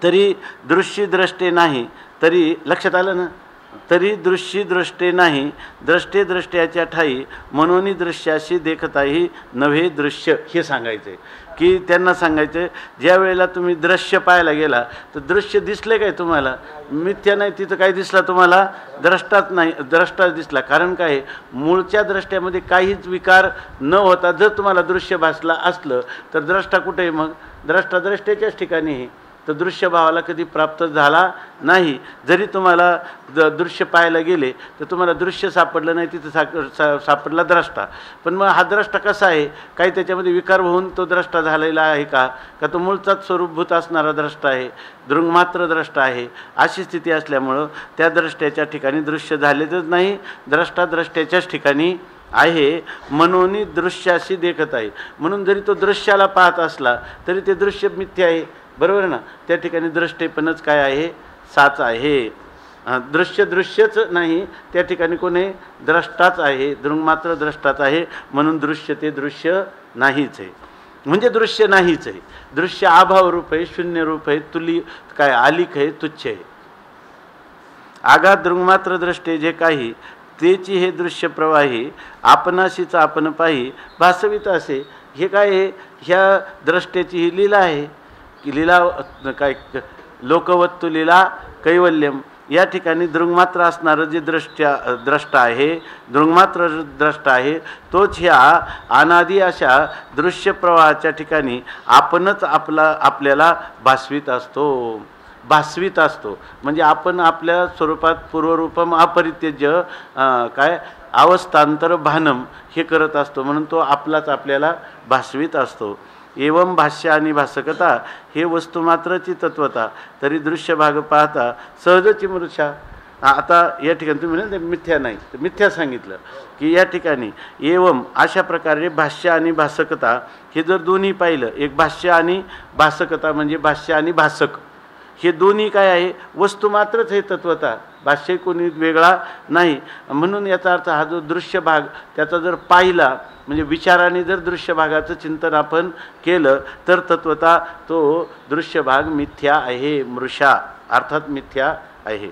[SPEAKER 1] तरी दृश्य द्रष्टे नाही, तरी लक्षात आलं ना, तरी दृश्य द्रष्टे नाही, द्रष्टे द्रष्ट्याच्या ठाई मनोनी दृश्याशी देखताही नव्हे दृश्य. हे सांगायचं आहे की त्यांना सांगायचं ज्या वेळेला तुम्ही दृश्य पाहायला गेला तर दृश्य दिसले काय तुम्हाला, मिथ्या नाही. तिथं काय दिसला तुम्हाला, द्रष्टाच नाही, द्रष्टाच दिसला. कारण काय, मूळच्या दृष्ट्यामध्ये काहीच विकार न होता जर तुम्हाला दृश्य भासला असलं तर द्रष्टा कुठे आहे मग? द्रष्टा द्रष्ट्याच्याच ठिकाणी आहे. तर दृश्यभावाला कधी प्राप्त झाला नाही. जरी तुम्हाला दृश्य पाहायला गेले तर तुम्हाला दृश्य सापडलं नाही, तिथं सापडला द्रष्टा. पण मग हा द्रष्टा कसा आहे, काही त्याच्यामध्ये विकार होऊन तो द्रष्टा झालेला आहे का तो मूळचाच स्वरूपभूत असणारा द्रष्टा आहे, दृंगमात्र द्रष्टा आहे. अशी स्थिती असल्यामुळं त्या द्रष्ट्याच्या ठिकाणी दृश्य झालेच नाही, द्रष्टा द्रष्ट्याच्याच ठिकाणी आहे. मनोनी दृश्याशी देखत आहे. म्हणून जरी तो दृश्याला पाहत असला तरी ते दृश्य मिथ्या आहे. बरोबर ना? त्या ठिकाणी दृष्टेपणच काय आहे, साच आहे. दृश्य दृश्यच नाही, त्या ठिकाणी कोण आहे, द्रष्टाच आहे, दृंगमात्र द्रष्टाच आहे. म्हणून दृश्य ते दृश्य नाहीच आहे, म्हणजे दृश्य नाहीच आहे. दृश्य अभाव रूप आहे, शून्य रूप आहे, तुली काय आलिक आहे, तुच्छ आहे. आघात दृंगमात्र द्रष्टे जे काही तेची हे दृश्य प्रवाही आपणाशीच आपण पाही भासवित असे. हे काय आहे, ह्या द्रष्टेची ही लीला आहे की लीला काय लोकवत्तु लीला कैवल्यम. या ठिकाणी दृंगमात्र असणारं जे द्रष्टा आहे, दृंगमात्र द्रष्टा आहे, तोच ह्या अनादी अशा दृश्य प्रवाहाच्या ठिकाणी आपणच आपल्याला भासवीत असतो. म्हणजे आपण आपल्या स्वरूपात पूर्वरूपम अपरित्यज्य काय अवस्थांतर भानम हे करत असतो. म्हणून तो आपलाच आपल्याला भासवीत असतो. एवं भाष्य आणि भासकता हे वस्तुमात्रची तत्वता, तरी दृश्य भाग पाहता सहजची मूर्छा. आता या ठिकाणी तुम्ही म्हणा मिथ्या नाही, तर मिथ्या सांगितलं की या ठिकाणी एवं अशा प्रकारे भाष्य आणि भासकता हे जर दोन्ही पाहिलं, एक भाष्य आणि भासकता म्हणजे भाष्य आणि भासक हे दोन्ही काय आहे, वस्तुमात्रच हे तत्वता, भाष्य कोणी वेगळा नाही. म्हणून याचा अर्थ हा जो दृश्य भाग त्याचा जर पाहिला म्हणजे विचाराने जर दृश्य भागाचं चिंतन आपण केलं तर तत्वता तो दृश्य भाग मिथ्या आहे, मृषा अर्थात मिथ्या आहे.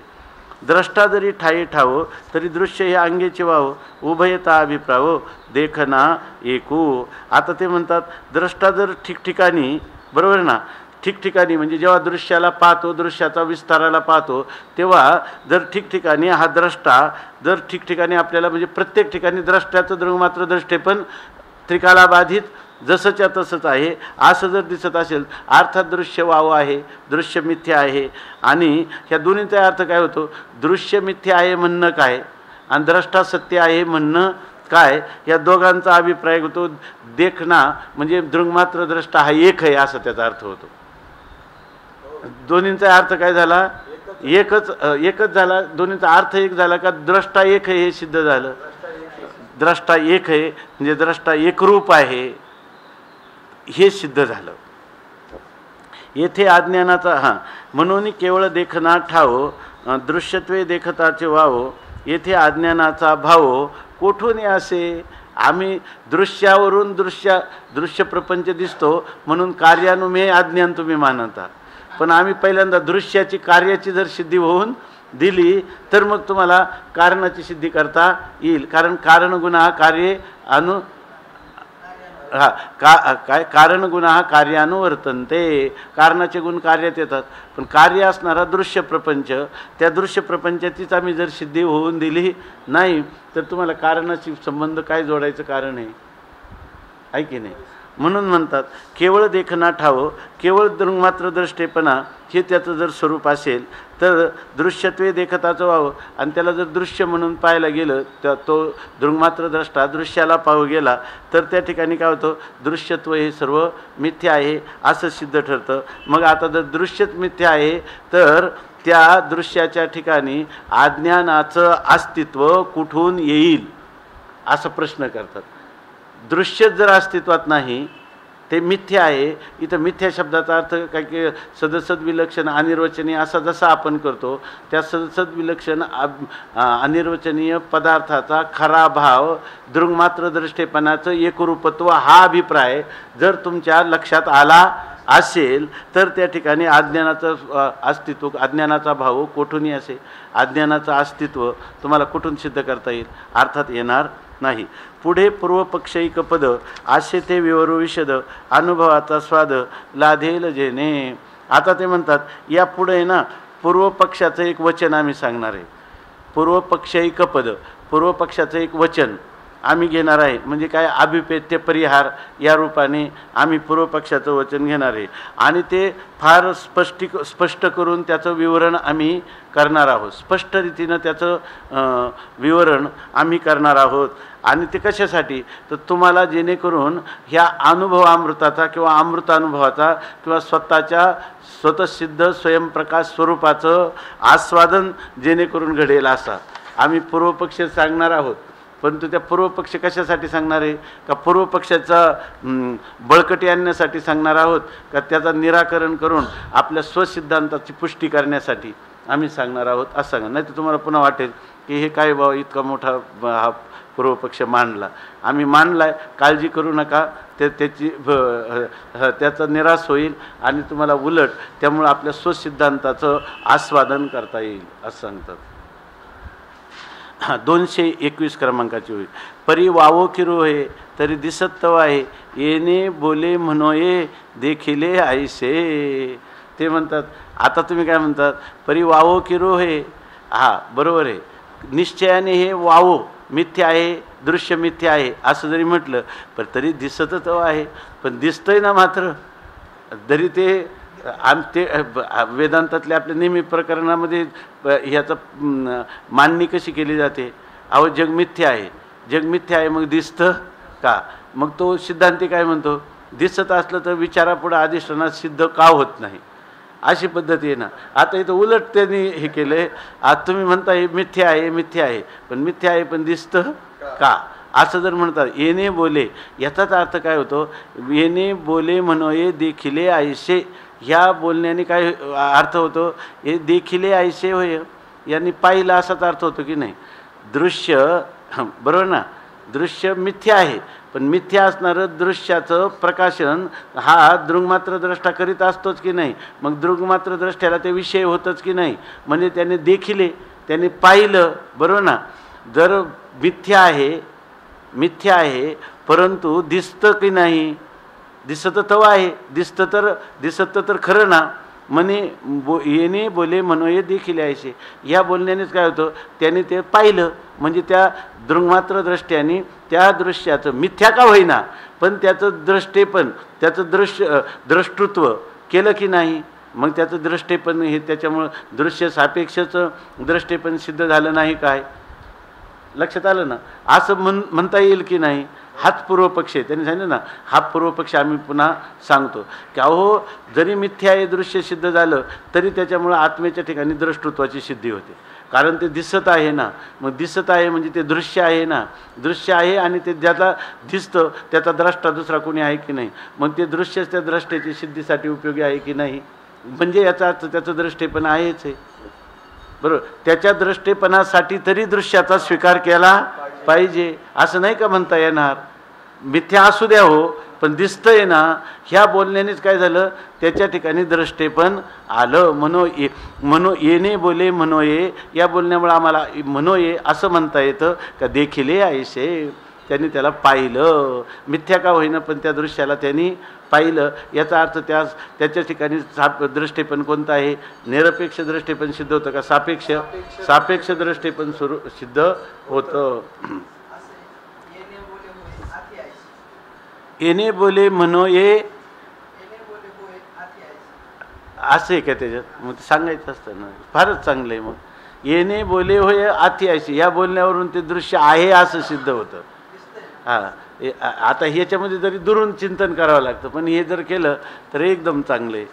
[SPEAKER 1] द्रष्टा जरी ठाई ठावो तरी दृश्य हे अंगेचे व्हावं, उभयता अभिप्रावो देखना एकू. आता ते म्हणतात द्रष्टा जर ठिकठिकाणी, बरोबर ना, ठिकठिकाणी म्हणजे जेव्हा दृश्याला पाहतो, दृश्याचा विस्ताराला पाहतो, तेव्हा जर ठिकठिकाणी हा द्रष्टा जर ठिकठिकाणी आपल्याला म्हणजे प्रत्येक ठिकाणी द्रष्ट्याचं दृंगमात्र दृष्टे पण त्रिकालाबाधित जसंच्या तसंच आहे असं जर दिसत असेल, अर्थात दृश्य वाव आहे, दृश्य मिथ्या आहे. आणि ह्या दोन्हीचा अर्थ काय होतो, दृश्य मिथ्या आहे म्हणणं काय आणि द्रष्टा सत्य आहे म्हणणं काय, या दोघांचा अभिप्राय होतो. देखना म्हणजे दृंगमात्र द्रष्टा हा एक आहे असं त्याचा अर्थ होतो. दोन्हींचा अर्थ काय झाला, एकच झाला. दोन्हींचा अर्थ एक झाला का द्रष्टा एक आहे हे सिद्ध झालं. द्रष्टा एक आहे म्हणजे द्रष्टा एकरूप आहे हे सिद्ध झालं. येथे अज्ञानाचा म्हणून केवळ देखना ठाव दृश्यत्वे देखताचे व्हावो, येथे अज्ञानाचा भाव कोठून असे. आम्ही दृश्यावरून दृश्य प्रपंच दिसतो म्हणून कार्यानुमेय अज्ञान तुम्ही मानता, पण आम्ही पहिल्यांदा दृश्याची कार्याची जर सिद्धी होऊन दिली तर मग तुम्हाला कारणाची सिद्धी करता येईल. कारण कारणगुण हा कार्य काय कारणगुण हा कार्यानुवर्तनते, कारणाचे गुण कार्यात येतात. पण कार्य असणारा दृश्य प्रपंच, त्या दृश्य प्रपंचाचीच आम्ही जर सिद्धी होऊन दिली नाही तर तुम्हाला कारणाशी संबंध काय जोडायचं कारण आहे की नाही. म्हणून म्हणतात केवळ देखना ठाव, केवळ दृंगमात्र दृष्टेपणा हे त्याचं जर स्वरूप असेल तर दृश्यत्वे देखताचं व्हावं. आणि त्याला जर दृश्य म्हणून पाहायला गेलं तर तो दृंगमात्र द्रष्टा दृश्याला पाहू गेला तर त्या ठिकाणी काय होतं, दृश्यत्व हे सर्व मिथ्या आहे असं सिद्ध ठरतं. मग आता जर दृश्यच मिथ्या आहे तर त्या दृश्याच्या ठिकाणी अज्ञानाचं अस्तित्व कुठून येईल असा प्रश्न करतात. दृश्य जर अस्तित्वात नाही ते मिथ्या आहे. इथं मिथ्या शब्दाचा अर्थ काय की सदसद विलक्षण अनिर्वचनीय असा जसा आपण करतो त्या सदसद विलक्षण अनिर्वचनीय पदार्थाचा खरा भाव दृंगमात्र दृष्टेपणाचं एकरूपत्व हा अभिप्राय जर तुमच्या लक्षात आला असेल तर त्या ठिकाणी अज्ञानाचं अस्तित्व, अज्ञानाचा भाव कोठूनही असेल, अज्ञानाचं अस्तित्व तुम्हाला कुठून सिद्ध करता येईल, अर्थात येणार नाही. पुढे पूर्वपक्षैक पद असे ते विवरू विशद अनुभवाचा स्वाद लाधेल जेने. आता ते म्हणतात या पुढे ना पूर्वपक्षाचं एक वचन आम्ही सांगणार आहे. पूर्वपक्षैक पद, पूर्वपक्षाचं एक वचन आम्ही घेणार आहे. म्हणजे काय, अभिपेत्य परिहार या रूपाने आम्ही पूर्वपक्षाचं वचन घेणार आहे आणि ते फार स्पष्ट करून त्याचं विवरण आम्ही करणार आहोत. स्पष्ट रीतीनं त्याचं विवरण आम्ही करणार आहोत. आणि ते कशासाठी तर तुम्हाला जेणेकरून ह्या अनुभवामृताचा किंवा अमृतानुभवाचा किंवा स्वतःच्या स्वतःसिद्ध स्वयंप्रकाश स्वरूपाचं आस्वादन जेणेकरून घडेल असा आम्ही पूर्वपक्ष सांगणार आहोत. परंतु त्या पूर्वपक्ष कशासाठी सांगणार आहे, का पूर्वपक्षाचा बळकटी आणण्यासाठी सांगणार आहोत, का त्याचा निराकरण करून आपल्या स्वसिद्धांताची पुष्टी करण्यासाठी आम्ही सांगणार आहोत असं सांगा. नाही तर तुम्हाला पुन्हा वाटेल की हे काय बाबा इतका मोठा हा पूर्वपक्ष मांडला, आम्ही मांडलाय, काळजी करू नका, त्याचा निराश होईल आणि तुम्हाला उलट त्यामुळे आपल्या स्वसिद्धांताचं आस्वादन करता येईल असं सांगतात. 221 क्रमांकाची होईल. परी वावो किरो हे तरी दिसत तव आहे, येणे बोले म्हणोये देखिले आईसे. ते म्हणतात आता तुम्ही काय म्हणतात, परी वावो किरो हे, बरोबर आहे, निश्चयाने हे वावो मिथ्या आहे, दृश्य मिथ्या आहे असं जरी म्हटलं पण तरी दिसतच आहे. पण दिसतंय ना मात्र, जरी ते ते वेदांतातल्या आपल्या नेहमी प्रकरणामध्ये ह्याचं मांडणी कशी केली जाते, अहो जग मिथ्या आहे, जग मिथ्या आहे मग दिसतं का. मग तो सिद्धांती काय म्हणतो, दिसत असलं तर विचारापुढं अधिष्ठानात सिद्ध का होत नाही, अशी पद्धती आहे ना. आता इथं उलट त्यांनी हे केलं आहे. आज तुम्ही म्हणता हे मिथ्या आहे, मिथ्या आहे, पण मिथ्या आहे पण दिसतं का असं जर म्हणतात. येणे बोले याचाच अर्थ काय होतो, येणे बोले म्हणोये देखिले आयसे, ह्या बोलण्याने काय अर्थ होतो, हे देखिले आयसे होय यांनी पाहिलं असाच अर्थ होतो की नाही. दृश्य बरोबर ना, दृश्य मिथ्या आहे पण मिथ्या असणारं दृश्याचं प्रकाशन हा दृंगमात्र द्रष्टा करीत असतोच की नाही. मग दृंगमात्र द्रष्ट्याला ते विषय होतच की नाही. म्हणजे त्याने देखिले त्यांनी पाहिलं, बरोबर ना. जर मिथ्या आहे परंतु दिसतं की नाही, दिसतं तवा आहे, दिसतं तर खरं ना. म्हणे येणे बोले म्हणोये देखील यायचे, या बोलण्यानेच काय होतं, त्याने ते पाहिलं. म्हणजे त्या दृंगमात्र दृष्ट्याने त्या दृश्याचं मिथ्या का होईना पण त्याचं दृष्टेपण, त्याचं द्रष्टृत्व केलं की नाही. मग त्याचं दृष्टेपण हे त्याच्यामुळं दृश्य सापेक्षचं दृष्टेपण सिद्ध झालं नाही काय, लक्षात आलं ना. असं म्हणता येईल की नाही. हाच पूर्वपक्ष आहे. त्यांनी सांगितलं ना, हा पूर्वपक्ष आम्ही पुन्हा सांगतो की अहो जरी मिथ्या हे दृश्य सिद्ध झालं तरी त्याच्यामुळं आत्मेच्या ठिकाणी द्रष्टृत्वाची सिद्धी होते. कारण ते दिसत आहे ना. मग दिसत आहे म्हणजे ते दृश्य आहे ना, दृश्य आहे आणि ते ज्याला दिसतं त्याचा द्रष्टा दुसरा कोणी आहे की नाही. मग ते दृश्य त्या द्रष्टेची सिद्धीसाठी उपयोगी आहे की नाही. म्हणजे याचा अर्थ त्याचं दृष्टेपण आहेच आहे, बरोबर. त्याच्या दृष्टेपणासाठी तरी दृश्याचा स्वीकार केला पाहिजे, असं नाही का म्हणता येणार. मिथ्या असू द्या हो, पण दिसतंय ना, ह्या बोलण्यानेच काय झालं, त्याच्या ठिकाणी दृष्टेपण आलं. म्हणो येणे बोले म्हणोये, या बोलण्यामुळे आम्हाला म्हणोये असं म्हणता येतं का देखिले ऐसे. त्यांनी त्याला पाहिलं, मिथ्या का होईना पण त्या दृश्याला त्यांनी पाहिलं. याचा अर्थ त्याच्या ठिकाणी दृष्टेपण कोणतं आहे, निरपेक्ष दृष्टेपण सिद्ध होतं का सापेक्ष दृष्टेपण सिद्ध होतं. येणे बोले म्हणो ये असे का त्याच्यात, मग सांगायचं असतं ना. फारच चांगलं आहे. मग येणे बोले होय आती ऐशी, या बोलण्यावरून ते दृश्य आहे असं सिद्ध होतं. आता ह्याच्यामध्ये जरी दुरून चिंतन करावं लागतं, पण हे जर केलं तर एकदम चांगलं आहे.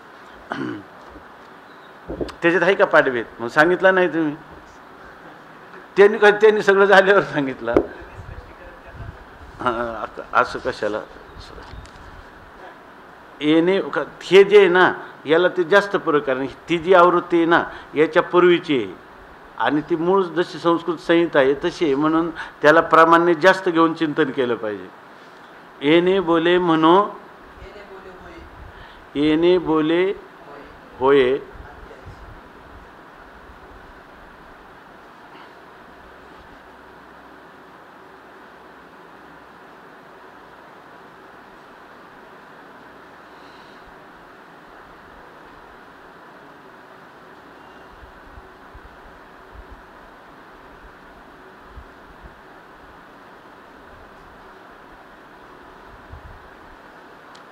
[SPEAKER 1] त्याच्यात आहे का पाठभेद, मग सांगितला नाही तुम्ही. त्यांनी सगळं झाल्यावर सांगितलं. असं कशाला. येणे हे जे आहे ना, याला ते जास्त पूरक, कारण ती जी आवृत्ती आहे ना याच्या पूर्वीची आहे आणि ती मूळ जशी संस्कृत संहिता आहे तशी आहे, म्हणून त्याला प्रामाण्य जास्त घेऊन चिंतन केलं पाहिजे. येणे बोले म्हणो, येणे बोले होय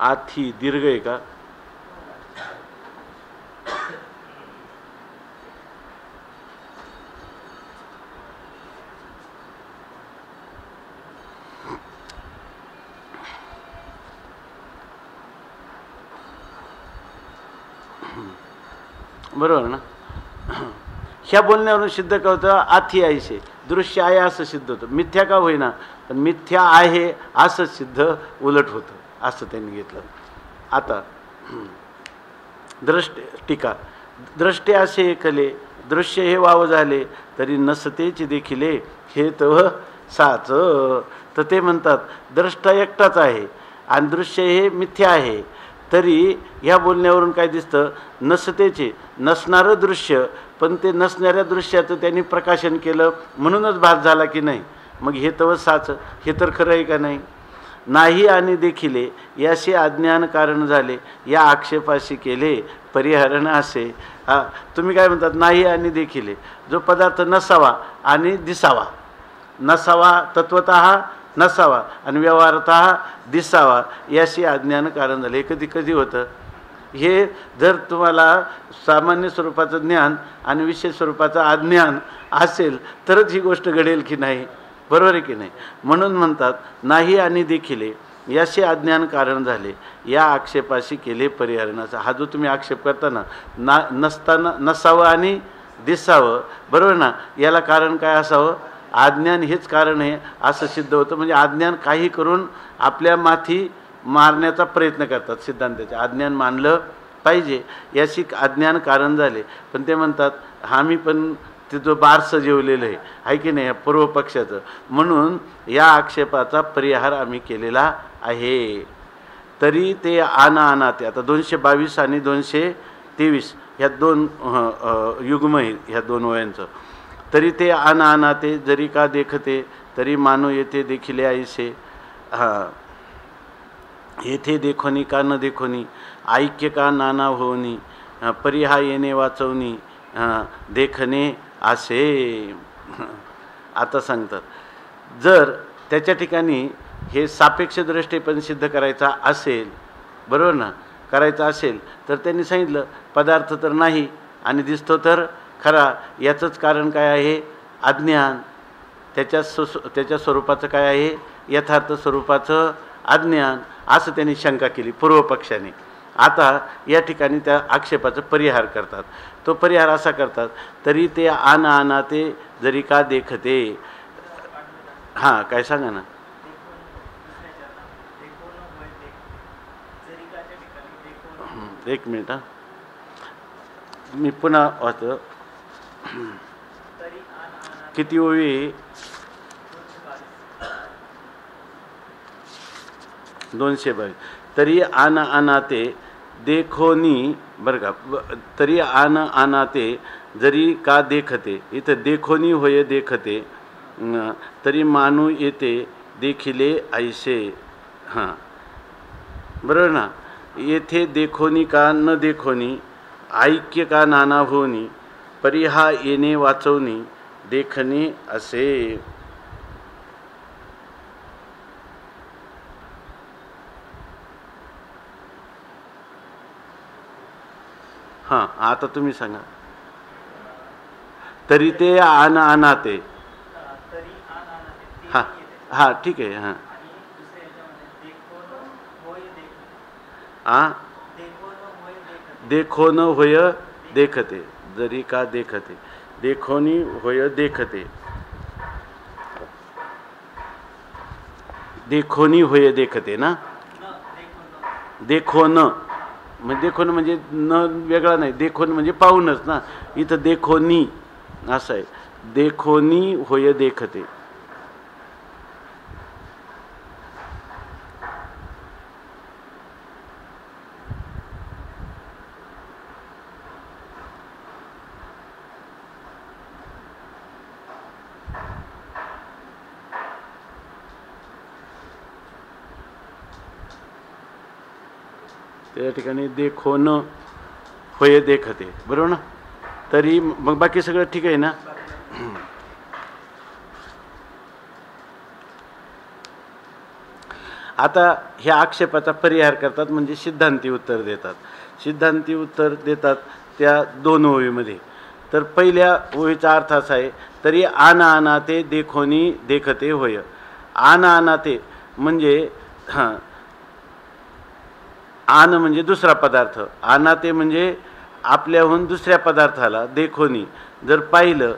[SPEAKER 1] आथी दीर्घ आहे का. बरोबर ना. ह्या बोलण्यावरून सिद्ध का होतं, आथी आयसे दृश्य आहे असं सिद्ध होतं. मिथ्या का होईना पण मिथ्या आहे असं सिद्ध उलट होतं, असं त्यांनी घेतलं. आता टीका. द्रष्टे असे एकले, दृश्य हे वाव झाले तरी नसतेच देखिले हे तव साच. तर ते म्हणतात द्रष्टा एकटाच आहे आणि दृश्य हे मिथ्या आहे, तरी ह्या बोलण्यावरून काय दिसतं, नसतेचे नसणारं दृश्य, पण ते नसणाऱ्या दृश्याचं त्यांनी प्रकाशन केलं म्हणूनच भास झाला की नाही. मग हे तव साच, हे तर खरं आहे का नाही. नाही आणि देखिले याशी अज्ञान कारण झाले, या आक्षेपाशी केले परिहरण असे. तुम्ही काय म्हणतात, नाही आणि देखिले, जो पदार्थ नसावा आणि दिसावा, नसावा तत्वतः नसावा आणि व्यवहारतः दिसावा, याशी अज्ञान कारण झाले. कधी कधी होतं हे, जर तुम्हाला सामान्य स्वरूपाचं ज्ञान आणि विशेष स्वरूपाचं अज्ञान असेल तरच ही गोष्ट घडेल की नाही, बरोबर आहे की नाही. म्हणून म्हणतात नाही आणि देखिले याशी अज्ञान कारण झाले, या आक्षेपाशी केले परिहरणाचा. हा जो तुम्ही आक्षेप करता ना, नसताना नसावं आणि दिसावं, बरोबर ना, याला कारण काय असावं, अज्ञान हेच कारण आहे असं सिद्ध होतं. म्हणजे अज्ञान काही करून आपल्या माथी मारण्याचा प्रयत्न करतात सिद्धांताचे. अज्ञान मानलं पाहिजे याशी अज्ञान कारण झाले. पण ते म्हणतात आम्ही पण ते जो बारसं जेवलेलं आहे की नाही पूर्व पक्षाचं, म्हणून या आक्षेपाचा परिहार आम्ही केलेला आहे. तरी ते आनाते आता 222 आणि 223 ह्या दोन युग्म आहे ह्या दोन वयांचं. तरी ते आन आनाते जरी का देखते तरी मानू येथे देखील ऐसे. हां, येथे देखोनी का न देखोनी, ऐक्य का नाना होनी, परी हा येणे वाचवणी, देखणे असे. आता सांगतात, जर त्याच्या ठिकाणी हे सापेक्ष दृष्टीपण सिद्ध करायचा असेल, बरोबर ना, करायचा असेल तर त्यांनी सांगितलं पदार्थ तर नाही आणि दिसतो तर खरा. याचंच कारण काय आहे? अज्ञान. त्याच्या स्वरूपाचं काय आहे? यथार्थ स्वरूपाचं अज्ञान. असं त्यांनी शंका केली पूर्वपक्षाने. आता या ठिकाणी त्या आक्षेपाचा परिहार करतात. तो परिहार असा करतात, तरी ते आन आनाते जरी का देखते. हां, काय सांगा ना. एक मिनिट, हां, मी पुन्हा वाचतो. किती ओळी? 222. तरी आन आनाते देखोनी, बरं का, तरी आन आनाते जरी का देखते. इथं देखोनी होय देखते, तरी मानू येते देखिले ऐसे. हां, बरोबर ना. येथे देखोनी का न देखोनी, ऐक्य का नाना होनी, परी हा येणे वाचवणी, देखणे असे. हां, आता तुम्ही सांगा. तरी ते आन आनाते. हां हां, ठीक आहे. हां हां, देखो न होय देखते जरी का देखते, देखोनी होय देखते, देखोनी होय देखते ना. देखो न म्हणजे देखोन म्हणजे न वेगळा नाही, देखोन म्हणजे पाहूनच ना. इथं देखोनी असं आहे, देखोनी होय देखते. त्या ठिकाणी देखो न होय देखते, बरोबर ना. तरी मग बाकी सगळं ठीक आहे ना. आता ह्या आक्षेपाचा परिहार करतात, म्हणजे सिद्धांती उत्तर देतात. सिद्धांती उत्तर देतात त्या 2 ओळीमध्ये. तर पहिल्या ओळीचा अर्थ असा आहे, तरी आन आनाते देखोनी देखते होय. आन आनाते म्हणजे हां, आन म्हणजे दुसरा पदार्थ, आनाते म्हणजे आपल्याहून दुसऱ्या पदार्थाला देखोनी जर पाहिलं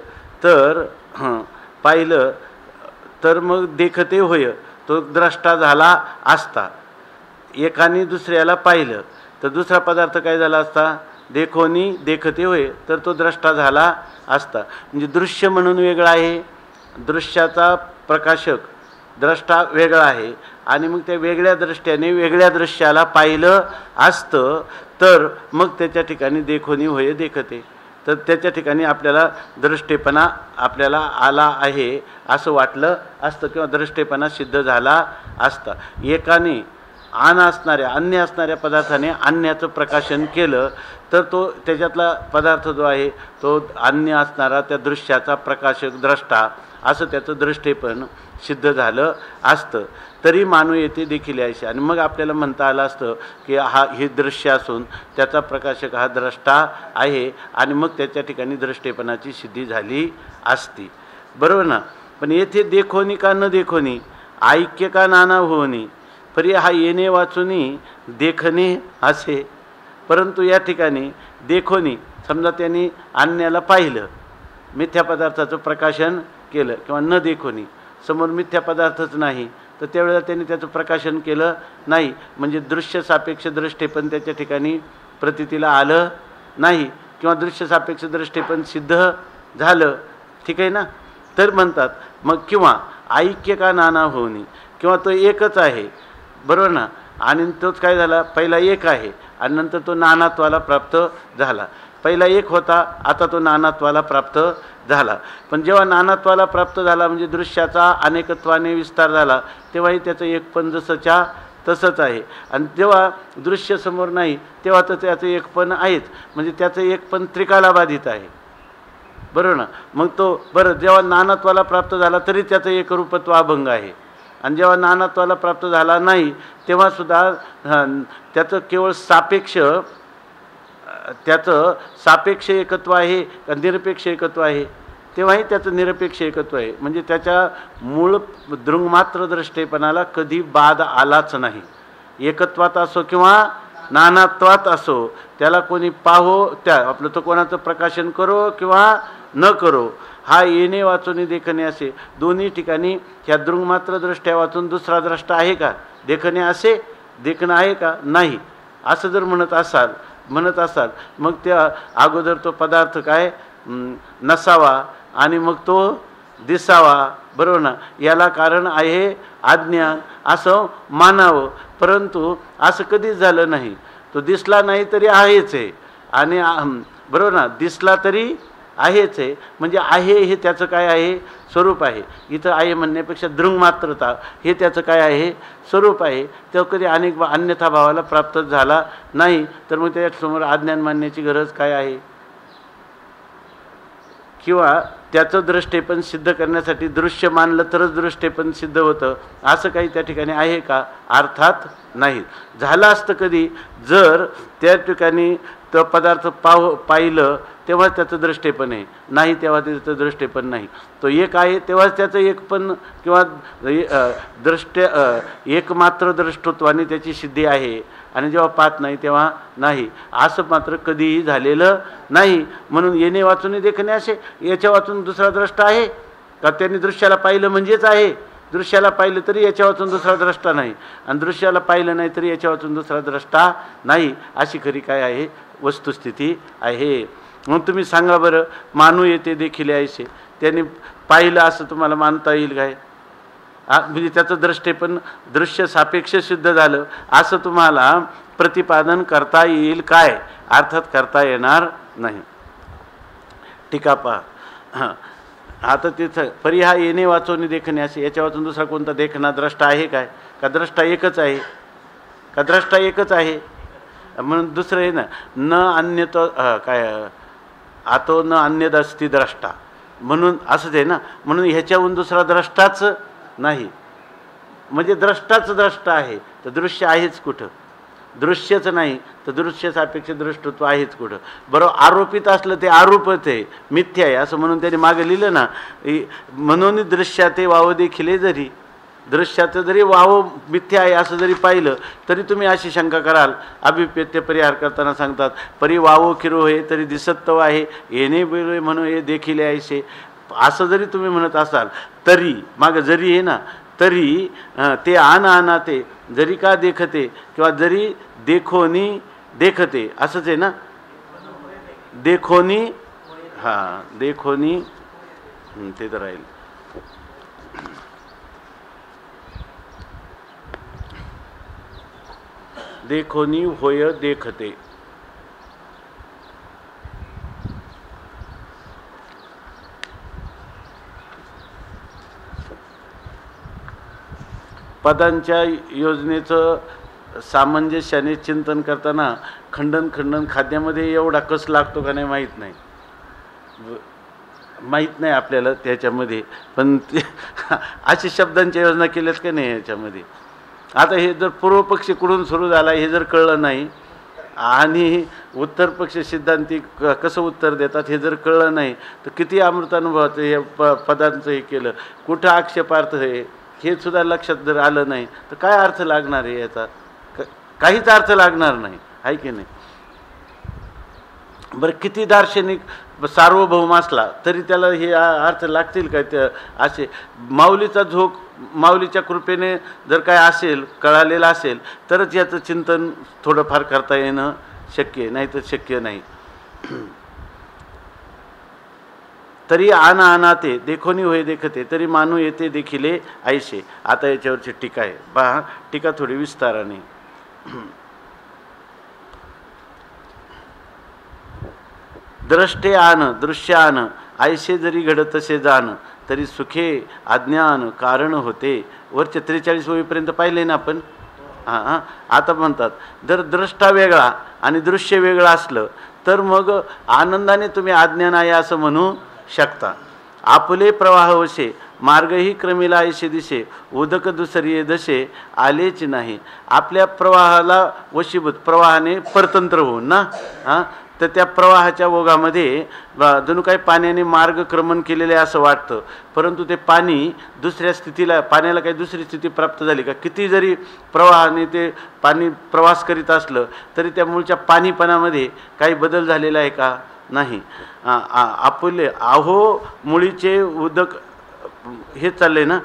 [SPEAKER 1] तर मग देखते होय, तो द्रष्टा झाला असता. एकाने दुसऱ्याला पाहिलं तर दुसरा पदार्थ काय झाला असता? देखोनी देखते होय, तर तो द्रष्टा झाला असता. म्हणजे दृश्य म्हणून वेगळा आहे, दृश्याचा प्रकाशक द्रष्टा वेगळा आहे, आणि मग त्या वेगळ्या दृष्ट्याने वेगळ्या दृश्याला पाहिलं असतं तर मग त्याच्या ठिकाणी देखोनी होय देखते. तर त्याच्या ठिकाणी आपल्याला दृष्टेपणा आपल्याला आला आहे असं वाटलं असतं, किंवा दृष्टेपणा सिद्ध झाला असता. एकाने अन्य असणाऱ्या पदार्थाने अन्याचं प्रकाशन केलं तर तो त्याच्यातला पदार्थ जो आहे तो अन्य असणारा त्या दृश्याचा प्रकाशक द्रष्टा असं त्याचं दृष्टेपण सिद्ध झालं असतं. तरी मानू येते देखील ऐसे. आणि मग आपल्याला म्हणता आलं असतं की हे दृश्य असून त्याचा प्रकाशक हा द्रष्टा आहे, आणि मग त्याच्या ठिकाणी दृष्टेपणाची सिद्धी झाली असती, बरोबर ना. पण येथे देखोनी का न देखोनी, ऐक्य का नाना होनी, परी हा येणे वाचूनी, देखणे असे. परंतु या ठिकाणी देखोनी, समजा त्यांनी अन्याला पाहिलं, मिथ्या पदार्थाचं प्रकाशन केलं, किंवा न देखोनी समोर मिथ्या पदार्थच नाही, तर त्यावेळेला त्यांनी त्याचं प्रकाशन केलं नाही, म्हणजे दृश्य सापेक्ष दृष्टेपण त्याच्या ठिकाणी प्रतीतीला आलं नाही, किंवा दृश्य सापेक्ष दृष्टेपण सिद्ध झालं, ठीक आहे ना. तर म्हणतात मग, किंवा ऐक्य का नाना होनी, किंवा तो एकच आहे, बरोबर ना, आणि तोच काय झाला, पहिला एक आहे आणि नंतर तो नानात्वाला प्राप्त झाला. पहिला एक होता, आता तो नानात्वाला प्राप्त झाला. पण जेव्हा नानात्वाला प्राप्त झाला म्हणजे दृश्याचा अनेकत्वाने विस्तार झाला तेव्हाही त्याचं एकपण जसंच्या तसंच आहे. आणि जेव्हा दृश्य समोर नाही तेव्हा तर त्याचं एकपण आहेच, म्हणजे त्याचं एकपण त्रिकाला बाधित आहे. बरोबर ना. मग तो बरं जेव्हा नानात्वाला प्राप्त झाला तरी त्याचं एकरूपत्व अभंग आहे. आणि जेव्हा नानात्वाला प्राप्त झाला नाही तेव्हासुद्धा त्याचं केवळ सापेक्ष एकत्व आहे का निरपेक्ष एकत्व आहे, तेव्हाही त्याचं निरपेक्ष एकत्व आहे. म्हणजे त्याच्या मूळ दृंगमात्र दृष्टेपणाला कधी बाद आलाच नाही. एकत्वात असो किंवा नानात्वात असो त्याला कोणी पाहो, त्या आपलं तो कोणाचं प्रकाशन करो किंवा न करो, हा येणे वाचून देखणे असे दोन्ही ठिकाणी ह्या दृंगमात्र दृष्ट्या वाचून दुसरा द्रष्टा आहे का, देखणे असे देखणं आहे का, नाही. असं जर म्हणत असाल मग त्या अगोदर तो पदार्थ काय नसावा आणि मग तो दिसावा. बरोबर ना. याला कारण आहे अज्ञान असं मानावं, परंतु असं कधीच झालं नाही. तो दिसला नाही तरी आहेच आहे आणि बरोबर ना, दिसला तरी आहेच आहे. म्हणजे आहे हे त्याचं काय आहे स्वरूप आहे. इथं आहे म्हणण्यापेक्षा दृंगमात्रता हे त्याचं काय आहे स्वरूप आहे. तो कधी अन्यथा भावाला प्राप्त झाला नाही तर मग त्याच्यासमोर अज्ञान मानण्याची गरज काय आहे. किंवा त्याचं दृष्टेपण सिद्ध करण्यासाठी दृश्य मानलं तरच दृष्टेपण सिद्ध होतं असं काही त्या ठिकाणी आहे का, अर्थात नाही. झालं असतं कधी जर त्या ठिकाणी तो पदार्थ पाहिलं तेव्हा त्याचं दृष्टेपण आहे, नाही तेव्हा त्याचं दृष्टेपण नाही. तो एक आहे तेव्हाच त्याचं एकपण किंवा एकमात्र दृष्टत्वाने त्याची सिद्धी आहे आणि जेव्हा पाहत नाही तेव्हा नाही. असं मात्र कधीही झालेलं नाही. म्हणून येणे वाचून देखणे असे याच्या वाचून दुसरा द्रष्टा आहे का, त्यांनी दृश्याला पाहिलं म्हणजेच आहे. दृश्याला पाहिलं तरी याच्या वाचून दुसरा द्रष्टा नाही आणि दृश्याला पाहिलं नाही तरी याच्या वाचून दुसरा द्रष्टा नाही. अशी खरी काय आहे वस्तुस्थिती आहे. मग तुम्ही सांगा बरं, मानू येते देखील ऐसे, त्यांनी पाहिलं असं तुम्हाला मानता येईल काय. म्हणजे त्याचं दृष्टेपण दृश्य सापेक्ष सिद्ध झालं असं तुम्हाला प्रतिपादन करता येईल काय, अर्थात करता येणार नाही. टीका पहा. हां, आता तिथं परिहा येणे वाचवणे देखणे असे याच्या वाचून दुसरा कोणता देखणा द्रष्टा आहे काय, का द्रष्टा एकच आहे, का द्रष्टा एकच आहे. म्हणून दुसरं आहे ना, न अन्य तो काय आतो न अन्यद अस्ति द्रष्टा, म्हणून असंच आहे ना. म्हणून ह्याच्याहून दुसरा द्रष्टाच नाही. म्हणजे द्रष्टाच द्रष्टा आहे तर दृश्य आहेच कुठं, दृश्यच नाही तर दृश्य सापेक्ष दृष्टत्व आहेच कुठं. बरोबर आरोपित असलं ते आरोपच आहे, मिथ्या आहे असं म्हणून त्याने मागं लिहिलं ना. म्हणून दृश्याते वाव देखील जरी दृश्याचं जरी वाव मिथ्या आहे असं जरी पाहिलं तरी तुम्ही अशी शंका कराल. अभिप्रेत्य परिहार करताना सांगतात परी वावो किरो हे तरी दिसत्व आहे येणे बिरो म्हणून हे देखील ऐसे, असं जरी तुम्ही म्हणत असाल तरी मागं जरी आहे ना, तरी ते आना ते जरी का देखते किंवा जरी देखोनी देखते असंच आहे ना. देखोनी हां देखोनी ते तर राहील. देखोनी होय देखते. पदांच्या योजनेचं सामंजस्याने चिंतन करताना खंडन खाद्यामध्ये एवढा कस लागतो का नाही माहीत नाही आपल्याला त्याच्यामध्ये, पण अशा शब्दांच्या योजना केल्यात का नाही याच्यामध्ये. आता हे जर पूर्व पक्ष कुठून सुरू झाला हे जर कळलं नाही आणि उत्तर पक्ष सिद्धांती कसं उत्तर देतात हे जर कळलं नाही तर किती अमृतानुभवाचं हे पदांचं हे केलं, कुठं आक्षेपार्थ हे सुद्धा लक्षात जर आलं नाही तर काय अर्थ लागणार आहे याचा, काहीच अर्थ लागणार नाही आहे की नाही. बरं किती दार्शनिक सार्वभौम असला तरी त्याला हे अर्थ लागतील काय. ते असे माऊलीचा झोक माऊलीच्या कृपेने जर काय असेल कळालेलं असेल तरच याचं चिंतन थोडंफार करता येणं शक्य आहे, नाही तर शक्य नाही. तरी आना ते देखोनी होय देखते तरी मानू येते देखिले ऐसे. आता याच्यावरची टीका आहे पहा, टीका थोडी विस्ताराने. द्रष्टे आन दृश्य आन ऐसे जरी घडत तसे जाण तरी सुखे अज्ञान कारण होते. वरचे 43 होईपर्यंत पाहिले ना आपण. हां, आता म्हणतात जर द्रष्टा वेगळा आणि दृश्य वेगळं असलं तर मग आनंदाने तुम्ही अज्ञान आहे असं म्हणू शकता. आपले प्रवाह वशे मार्गही क्रमीला ऐसे दिसे उदक दुसरी दशे आलेच नाही. आपल्या प्रवाहाला वशीभूत प्रवाहाने परतंत्र होऊन ना तर त्या प्रवाहाच्या ओघामध्ये जणू काही पाण्याने मार्गक्रमण केलेले असं वाटतं. परंतु ते पाणी दुसऱ्या स्थितीला पाण्याला काही दुसरी स्थिती प्राप्त झाली का? किती जरी प्रवाहाने ते पाणी प्रवास करीत असलं तरी त्या मूळच्या पाणीपणामध्ये काही बदल झालेला आहे का? नाही. आपले अहो मुळीचे उदक हे चालले ना.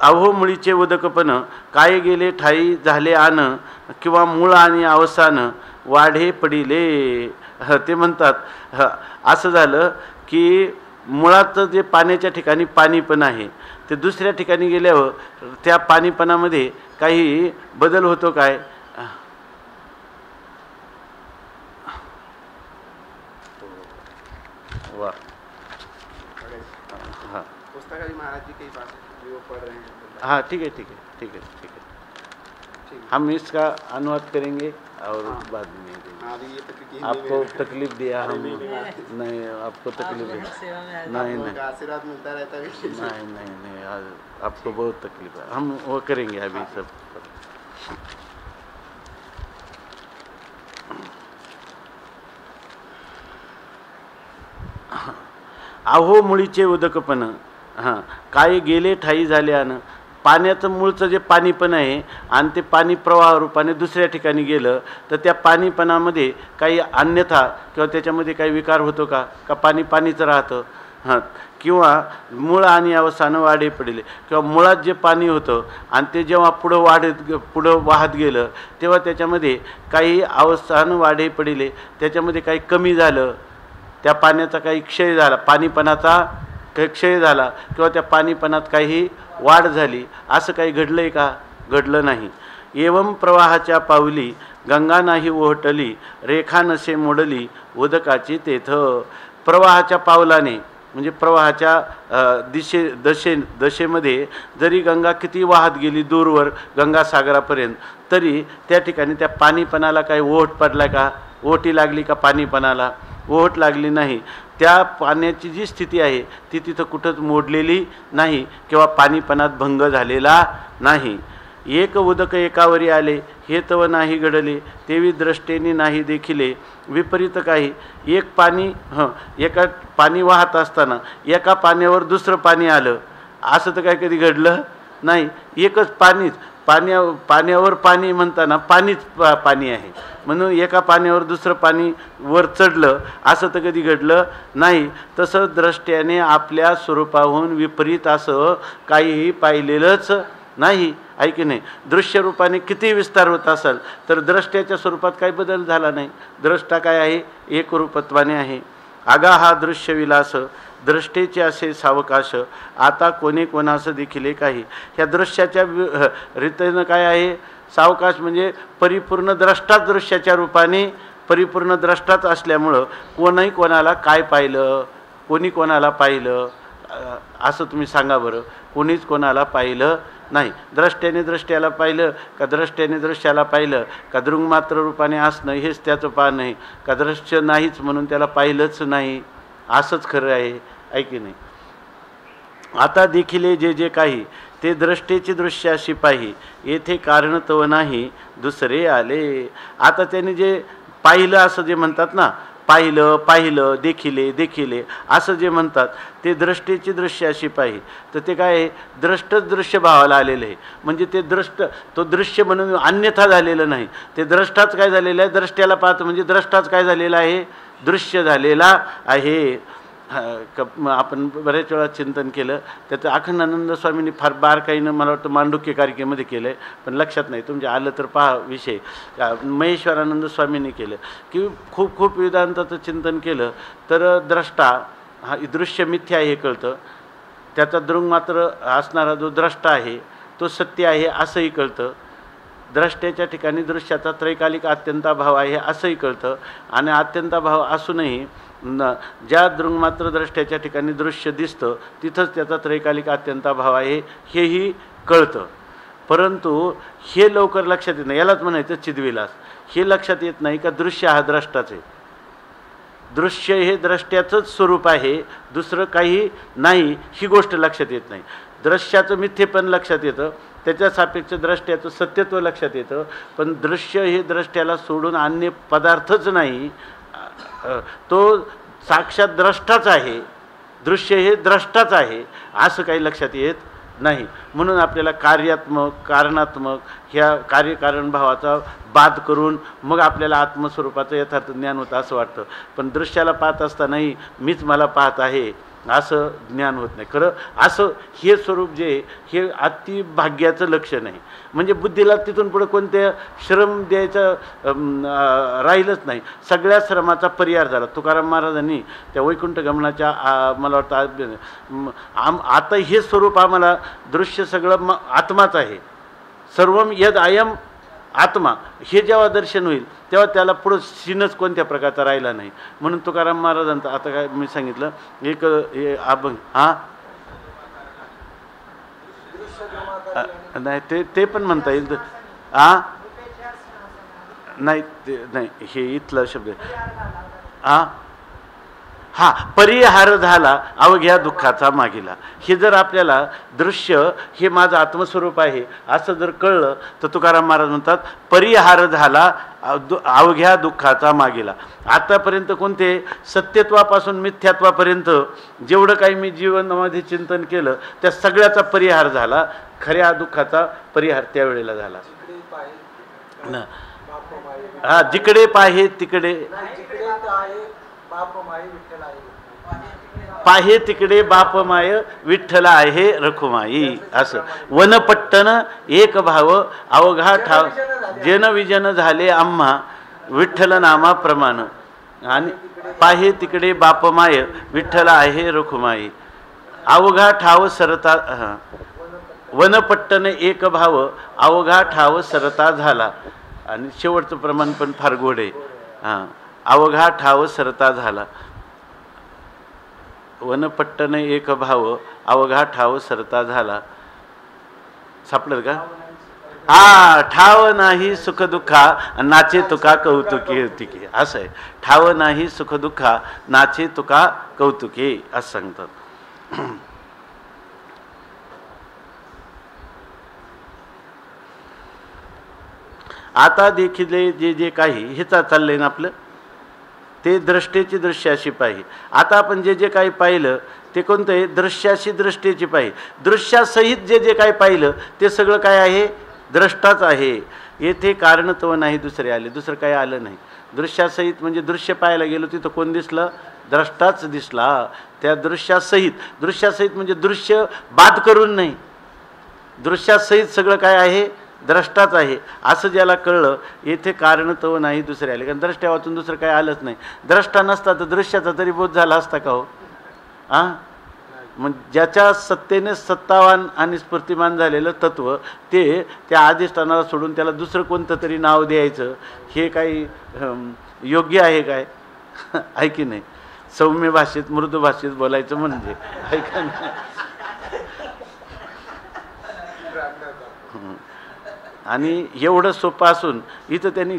[SPEAKER 1] अहो मुळीचे उदकपण काय गेले ठाई झाले आन किंवा मूळ आणि अवसान वाढे पडिले. ते म्हणतात असं झालं की मुळात जे पाण्याच्या ठिकाणी पाणीपण आहे ते दुसऱ्या ठिकाणी गेल्यावर त्या पाणीपणामध्ये काही बदल होतो काय? वाह. हाँ
[SPEAKER 3] पुस्तकाली महाराज जी की बात जो पढ़ रहे हैं.
[SPEAKER 1] हाँ ठीक है ठीक है ठीक है ठीक है. हम इसका अनुवाद करेंगे और बाद में आपको तकलीफ दिया हम नहीं आपको तकलीफ नहीं नहीं
[SPEAKER 3] आशीर्वाद मिलता रहता है.
[SPEAKER 1] नहीं नहीं नहीं आपको बहुत तकलीफ है. हम वो करेंगे अभी सब. अहो मुळीचे उदकपण काय गेले ठाई झाल्यानं. पाण्याचं मूळचं जे पाणीपण आहे आणि ते पाणी प्रवाह रूपाने दुसऱ्या ठिकाणी गेलं तर त्या पाणीपणामध्ये काही अन्यथा किंवा त्याच्यामध्ये काही विकार होतो का? का पाणी पाणीचं राहतं? किंवा मूळ आणि अवसान वाढे पडले किंवा मुळात जे पाणी होतं आणि ते जेव्हा पुढं वाहत गेलं तेव्हा त्याच्यामध्ये काही अवसान वाढे पडले त्याच्यामध्ये काही कमी झालं. त्या पाण्याचा काही क्षय झाला पाणीपणाचा क्षय झाला किंवा त्या पाणीपणात काही वाढ झाली असं काही घडलं आहे का? घडलं नाही. एवं प्रवाहाच्या पावली गंगा नाही ओहटली रेखा नसे मोडली उदकाची तेथ. प्रवाहाच्या पावलाने म्हणजे प्रवाहाच्या दशेमध्ये जरी गंगा किती वाहत गेली दूरवर गंगासागरापर्यंत तरी त्या ठिकाणी त्या पाणीपणाला काही ओहट पडला का? ओहटी लागली का? पाणीपणाला ओहट लागली नाही. त्या पाण्याची जी स्थिती आहे ती तिथं कुठंच मोडलेली नाही किंवा पाणीपणात भंग झालेला नाही. एक उदक एकावरी आले हे तव नाही घडले तेवी द्रष्टेने नाही देखिले विपरीत काही. एक पाणी एका पाणी वाहत असताना एका पाण्यावर दुसरं पाणी आलं असं तर काय कधी घडलं नाही. एकच पाण्यावर पाणी म्हणताना पाणीच पाणी आहे म्हणून एका पाण्यावर दुसरं पाणी वर चढलं असं तर कधी घडलं नाही. तसं द्रष्ट्याने आपल्या स्वरूपाहून विपरीत असं काहीही पाहिलेलंच नाही. आहे की नाही? दृश्य रूपाने किती विस्तार होत असेल तर द्रष्ट्याच्या स्वरूपात काही बदल झाला नाही. द्रष्टा काय आहे? एकरूपत्वाने आहे. आगा हा दृश्य विलास द्रष्टेचे असे सावकाश आता कोणी कोणास देखील काही. ह्या दृश्याच्या रीतीनं काय आहे? सावकाश म्हणजे परिपूर्ण द्रष्टाच दृश्याच्या रूपाने परिपूर्ण द्रष्टाच असल्यामुळं कोणीही कोणाला काय पाहिलं कोणी कोणाला पाहिलं असं तुम्ही सांगा बरं. कोणीच कोणाला पाहिलं नाही. द्रष्ट्याने दृष्ट्याला पाहिलं का द्रष्ट्याने दृश्याला पाहिलं का दृंगमात्र रूपाने असणं हेच त्याचं पान आहे का दृश्य नाहीच म्हणून त्याला पाहिलंच नाही असंच खरं आहे. आहे की नाही? आता देखील जे काही ते द्रष्टेची दृश्याशी पाही येथे कारण तव नाही दुसरे आले. आता त्याने जे पाहिलं असं जे म्हणतात ना पाहिलं देखिले असं जे म्हणतात ते द्रष्टेची दृश्याशी पाही तर ते काय आहे? द्रष्टच दृश्य भावाला आलेलं आहे. म्हणजे ते तो दृश्य म्हणून अन्यथा झालेलं नाही. ते द्रष्टाच काय झालेलं आहे? द्रष्ट्याला पाहतं म्हणजे द्रष्टाच काय झालेला आहे? दृश्य झालेला आहे. आपण बऱ्याच वेळा चिंतन केलं त्याचं अखंडानंद स्वामींनी फार बारकाईनं मला वाटतं मांडुक्य कारिकेमध्ये केलं आहे पण लक्षात नाही. तुमच्या आलं तर पहा विषय. महेश्वरानंद स्वामींनी केलं की खूप वेदांताचं चिंतन केलं तर द्रष्टा हा दृश्य मिथ्या आहे हे कळतं. त्याचा दृंग मात्र असणारा जो द्रष्टा आहे तो सत्य आहे असंही कळतं. द्रष्ट्याच्या ठिकाणी दृश्याचा त्रैकालिक आत्यंताभाव आहे असंही कळतं. आणि आत्यंताभाव असूनही ज्या दृंगमात्र द्रष्ट्याच्या ठिकाणी दृश्य दिसतं तिथंच त्याचा त्रैकालिक आत्यंताभाव आहे हेही कळतं. परंतु हे लवकर लक्षात येत नाही. यालाच म्हणायचं चिद्विलास. हे लक्षात येत नाही का दृश्य हा द्रष्टाच आहे. दृश्य हे द्रष्ट्याचंच स्वरूप आहे, दुसरं काही नाही ही गोष्ट लक्षात येत नाही. दृश्याचं मिथ्येपण लक्षात येतं, त्याच्या सापेक्ष द्रष्ट्याचं सत्यत्व लक्षात येतं. पण दृश्य हे द्रष्ट्याला सोडून अन्य पदार्थच नाही, तो साक्षात द्रष्टाच आहे. दृश्य हे द्रष्टाच आहे असं काही लक्षात येत नाही. म्हणून आपल्याला कार्यात्मक कारणात्मक ह्या कार्यकारण भावाचा बाद करून मग आपल्याला आत्मस्वरूपाचं यथार्थ ज्ञान होतं असं वाटतं. पण दृश्याला पाहत असतानाही मीच मला पाहत आहे असं ज्ञान होत नाही. खरं असं हे स्वरूप जे हे अति भाग्याचं लक्षण आहे. म्हणजे बुद्धीला तिथून पुढे कोणते श्रम द्यायचं राहिलंच नाही. सगळ्या श्रमाचा परिहार झाला. तुकाराम महाराजांनी त्या वैकुंठ गमनाच्या मला वाटतं आता हे स्वरूप आम्हाला दृश्य सगळं आत्माच आहे. सर्वम यद अयम आत्मा हे जेव्हा दर्शन होईल तेव्हा त्याला पुढं सीनच कोणत्या प्रकारचा राहिला नाही. म्हणून तुकाराम महाराजांचं आता काय मी सांगितलं एक अभंग नाही ते पण म्हणता येईल. नाही ते नाही हे इथला शब्द हा परिहार झाला अवघ्या दुःखाचा मागीला. हे जर आपल्याला दृश्य हे माझं आत्मस्वरूप आहे असं जर कळलं तर तुकाराम महाराज म्हणतात परिहार झाला अवघ्या दुःखाचा मागीला. आतापर्यंत कोणते सत्यत्वापासून मिथ्यात्वापर्यंत जेवढं काही मी जीवनामध्ये चिंतन केलं त्या सगळ्याचा परिहार झाला. खऱ्या दुःखाचा परिहार त्यावेळेला झाला. हा जिकडे पाहे तिकडे पाहे तिकडे बाप माय विठ्ठल आहे रखुमाई. असं वनपट्टन एक भाव अवघा ठाव जन विजन झाले आम्हा विठ्ठल नामा प्रमाण. आणि पाहे तिकडे बाप माय विठ्ठल आहे रखुमाई. अवघा ठाव सरता वनपट्टन एक भाव अवघा ठाव सरता झाला. आणि शेवटचं प्रमाण पण फार गोड आहे. अवघा ठाव सरता झाला. वनपट्टन एक भाव अवघा ठाव सरता झाला. सापडलं का? ठाव नाही सुख दुःखा नाचे तुका कौतुके होतिके. असं आहे. ठाव नाही सुख दुःखा नाचे तुका कौतुके असं सांगतात. आता देखील जे काही हेचा चाललंय ना आपलं ते द्रष्टेची दृश्याशी पाहिजे. आता आपण जे काही पाहिलं ते कोणतं आहे? दृश्याशी दृष्टीची पाहिजे. दृश्यासहित जे काही पाहिलं ते सगळं काय आहे? द्रष्टाच आहे. येथे कारणत्व नाही दुसरे आले, दुसरं काही आलं नाही. दृश्यासहित म्हणजे दृश्य पाहायला गेलो तिथं कोण दिसलं? द्रष्टाच दिसला. त्या दृश्यासहित, दृश्यासहित म्हणजे दृश्य बाद करून नाही, दृश्यासहित सगळं काय आहे? द्रष्टाच आहे. असं ज्याला कळलं येथे कारणत्व नाही दुसरे आले. कारण द्रष्ट्या वाचून दुसरं काय आलंच नाही. द्रष्टा नसता तर दृश्याचा तरी बोध झाला असता का हो? मग ज्याच्या सत्तेने सत्तावान आणि स्फूर्तिमान झालेलं तत्व ते त्या अधिष्ठानाला सोडून त्याला दुसरं कोणतं तरी नाव द्यायचं हे काही योग्य आहे काय? आहे की नाही? सौम्य भाषेत मृदू भाषेत बोलायचं म्हणजे आहे का नाही? आणि एवढं सोपं असून इथं त्यांनी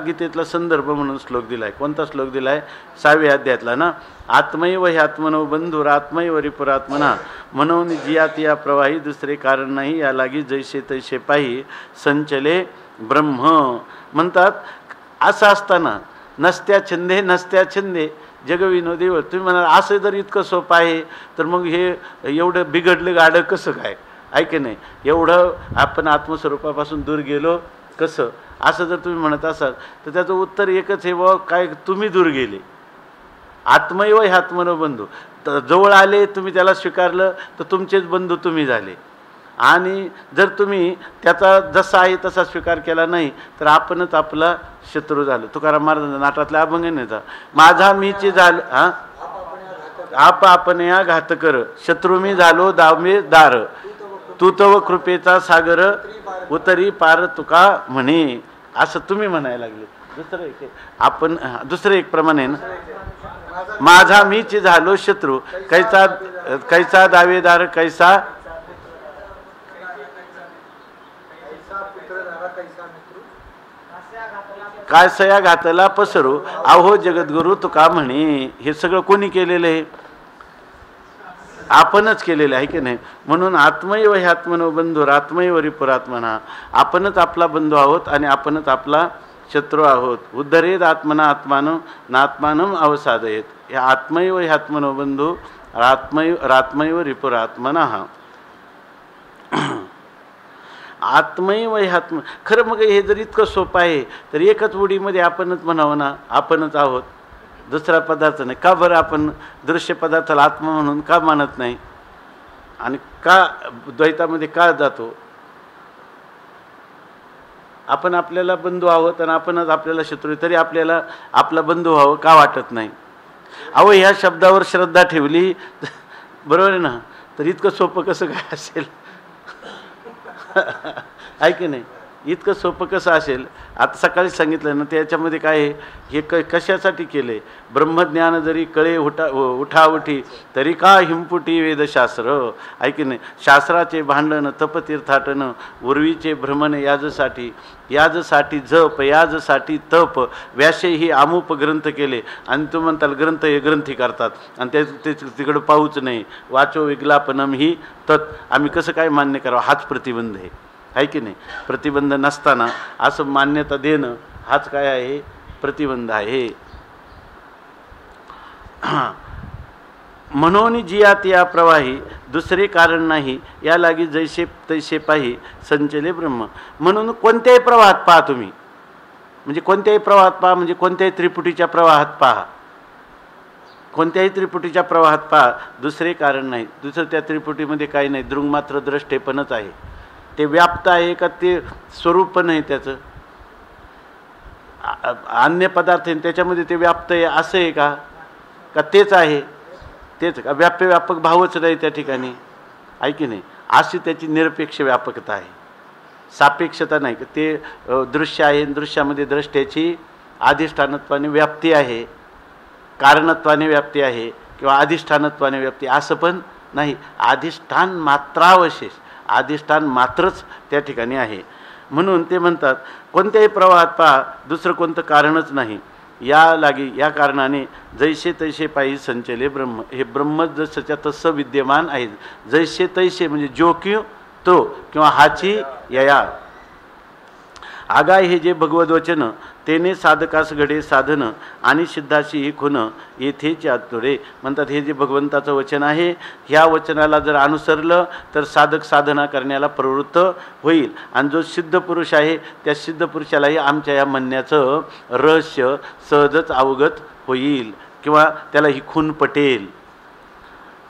[SPEAKER 1] गीतेतला संदर्भ म्हणून श्लोक दिला आहे. कोणता श्लोक दिला आहे? 6व्या अध्यायातला ना. आत्मैव हि आत्मनो बंधुर आत्मैव रिपुरात्मना म्हणून जियात या प्रवाही दुसरे कारण नाही या लागी जैसे तैसे पाही संचले ब्रह्म म्हणतात. असं असताना नसत्या छंदे नसत्या छंदे जगविनोदेव. तुम्ही म्हणाल असं जर इतकं सोपं आहे तर मग हे एवढं बिघडलं गाडं कसं काय? आहे की नाही? एवढं आपण आत्मस्वरूपापासून दूर गेलो कसं? असं जर तुम्ही म्हणत असाल तर त्याचं उत्तर एकच आहे, बाबा काय तुम्ही दूर गेले. आत्मैव हि आत्मनो बंधू. जवळ आले तुम्ही त्याला स्वीकारलं तर तुमचेच बंधू तुम्ही झाले. आणि जर तुम्ही त्याचा जसा आहे तसा स्वीकार केला नाही तर आपणच आपला शत्रू झालो. तुकाराम महाराजांचा नाटातला अभंग नेता माझा मीचे झालं आप आपण या घात कर शत्रू मी झालो दामे दार तू तव कृपेचा सागर उतरी पार तुका म्हणे, असं तुम्ही म्हणायला लागले. दुसरं एक प्रमाणे माझा मीच झालो शत्रू, कैसा दावेदार कैसा काय सया घातला पसरू, अहो जगद्गुरु तुका म्हणे. हे सगळं कोणी केलेलं आहे? आपणच केलेलं आहे की नाही. म्हणून आत्मैव ह्यात्मनो बंधुर आत्मैव रिपुरात्मना, आपणच आपला बंधू आहोत आणि आपणच आपला शत्रू आहोत. उद्धरेद आत्मना आत्मानं नात्मानं अवसादयेत. ह्या आत्मैव ह्यात्मनो बंधू रात्मैव रिपुरात्मना. आत्मैव ह्यात्म, खरं मग हे जर इतकं सोपं आहे तर एकच उडीमध्ये आपणच म्हणावं ना, आपणच आहोत, दुसरा पदार्थ नाही. का बरं आपण दृश्य पदार्थाला आत्मा म्हणून का मानत नाही आणि का द्वैतामध्ये का जातो? आपण आपल्याला बंधू आहोत आणि आपणच आपल्याला शत्रू, तरी आपल्याला आपला बंधू व्हावं का वाटत नाही? अहो ह्या शब्दावर श्रद्धा ठेवली बरोबर आहे ना, तर इतकं सोपं कसं काय असेल? आहे की नाही? इतकं सोपं कसं असेल? आता सकाळी सांगितलं ना, त्याच्यामध्ये काय आहे, हे कशासाठी केले? ब्रह्मज्ञान जरी कळे उठाउठी तरी का हिंपुटी वेदशास्त्र, आहे की नाही? शास्त्राचे भांडण तपतीर्थाटन उर्वीचे भ्रमण याजसाठी जप याजसाठी तप, व्यासे ही अमुप ग्रंथ केले आणि तू म्हणताल ग्रंथ हे ग्रंथी करतात आणि ते तिकडं पाहूच नाही. वाचो विग्लापनम ही तत्, आम्ही कसं काय मान्य करावं? हाच प्रतिबंध आहे की नाही? प्रतिबंध नसताना असं मान्यता देणं हाच काय आहे? प्रतिबंध आहे. म्हणून जियात या प्रवाही दुसरे कारण नाही, या लागी जैसे तैसे पाही संचले ब्रह्म. म्हणून कोणत्याही प्रवाहात पहा तुम्ही, म्हणजे कोणत्याही प्रवाहात पहा, म्हणजे कोणत्याही त्रिपुटीच्या प्रवाहात पहा, कोणत्याही त्रिपुटीच्या प्रवाहात पहा, दुसरे कारण नाही. दुसरं त्या त्रिपुटीमध्ये काही नाही, दृंगमात्र द्रष्टेपणच आहे. ते व्याप्त आहे का ते स्वरूप नाही त्याचं? अन्य पदार्थ आहे त्याच्यामध्ये ते व्याप्त आहे असं आहे का तेच आहे? तेच का? व्यापक भावच नाही त्या ठिकाणी, आहे की नाही? अशी त्याची निरपेक्ष व्यापकता आहे, सापेक्षता नाही. ते दृश्य आहे, दृश्यामध्ये द्रष्ट्याची अधिष्ठानत्वाने व्याप्ती आहे, कारणत्वाने व्याप्ती आहे किंवा अधिष्ठानत्वाने व्याप्ती असं पण नाही. अधिष्ठान मात्रावशेष, अधिष्ठान मात्रच त्या ठिकाणी आहे. म्हणून ते म्हणतात कोणत्याही प्रवाहात पहा, दुसरं कोणतं कारणच नाही. या कारणाने जैसे तैसे पायी संचले ब्रह्म, हे ब्रह्म जसंच्या तसं विद्यमान आहे. जैसे तैसे म्हणजे जो क्यों तो किंवा हाची यया. आगाय हे जे भगवद्वचन तेने साधकास घडे साधन आणि सिद्धाशी ही खुन येथे चातुरे. म्हणतात हे जे भगवंताचं वचन आहे, ह्या वचनाला जर अनुसरलं तर साधक साधना करण्याला प्रवृत्त होईल. आणि जो सिद्ध पुरुष आहे त्या सिद्ध पुरुषालाही आमच्या या म्हणण्याचं रहस्य सहजच अवगत होईल किंवा त्याला ही खून पटेल.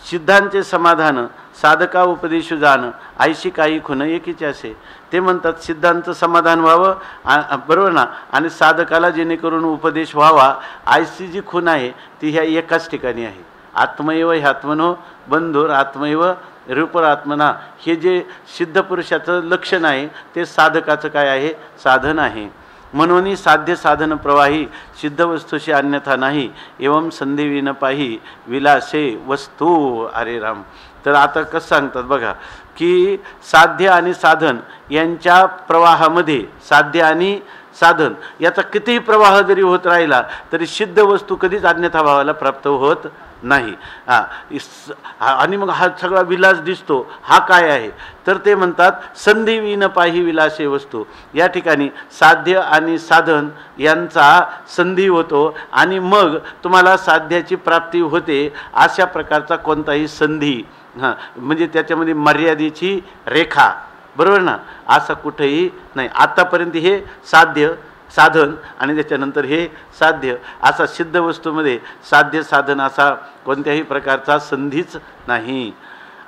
[SPEAKER 1] सिद्धांचे समाधान साधका उपदेशू जाण आयशी काही खुन एकीचे असे. ते म्हणतात सिद्धांचं समाधान व्हावं बरोबर ना, आणि साधकाला जेणेकरून उपदेश व्हावा. आयशी जी खून आहे ती ह्या एकाच ठिकाणी आहे. आत्मैव ह्यात्मनो बंधुर आत्मैव रूपरात्मना. हे जे सिद्ध पुरुषाचं लक्षण आहे ते साधकाचं काय आहे? साधन आहे. म्हणून साध्य साधन प्रवाही सिद्ध वस्तूशी अन्यथा नाही. एवं संधी न पाही विलासे वस्तू. अरे राम. तर आता कसं सांगतात बघा की साध्य आणि साधन यांच्या प्रवाहामध्ये, साध्य आणि साधन याचा कितीही प्रवाह जरी होत राहिला तरी सिद्ध वस्तू कधीच अन्यथा भावाला प्राप्त होत नाही. आणि मग हा सगळा विलास दिसतो, हा काय आहे? तर ते म्हणतात संधी विन पाही विलासे वस्तू. या ठिकाणी साध्य आणि साधन यांचा संधी होतो आणि मग तुम्हाला साध्याची प्राप्ती होते. अशा प्रकारचा कोणताही संधी म्हणजे त्याच्यामध्ये मर्यादेची रेखा बरोबर ना, असं कुठेही नाही. आत्तापर्यंत हे साध्य साधन आणि त्याच्यानंतर हे साध्य, असा सिद्ध वस्तूमध्ये साध्य साधन असा कोणत्याही प्रकारचा संधीच नाही.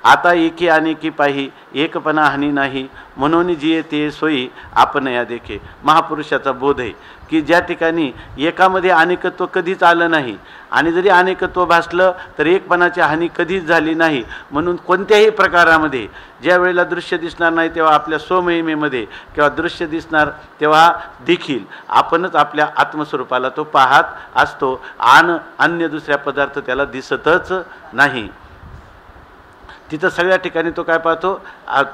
[SPEAKER 1] आता एकी अनेकी पाही एकपणा हानी नाही, म्हणून जिये ते सोयी आपण या देखे. महापुरुषाचा बोध आहे की ज्या ठिकाणी एकामध्ये अनेकत्व कधीच आलं नाही, आणि जरी अनेकत्व भासलं तर एकपणाची हानी कधीच झाली नाही. म्हणून कोणत्याही प्रकारामध्ये ज्या वेळेला दृश्य दिसणार नाही तेव्हा आपल्या स्वमहिमेमध्ये किंवा दृश्य दिसणार तेव्हा देखील आपणच आपल्या आत्मस्वरूपाला तो पाहत असतो, आणि अन्य दुसऱ्या पदार्थ त्याला दिसतच नाही. तिथं सगळ्या ठिकाणी तो काय पाहतो,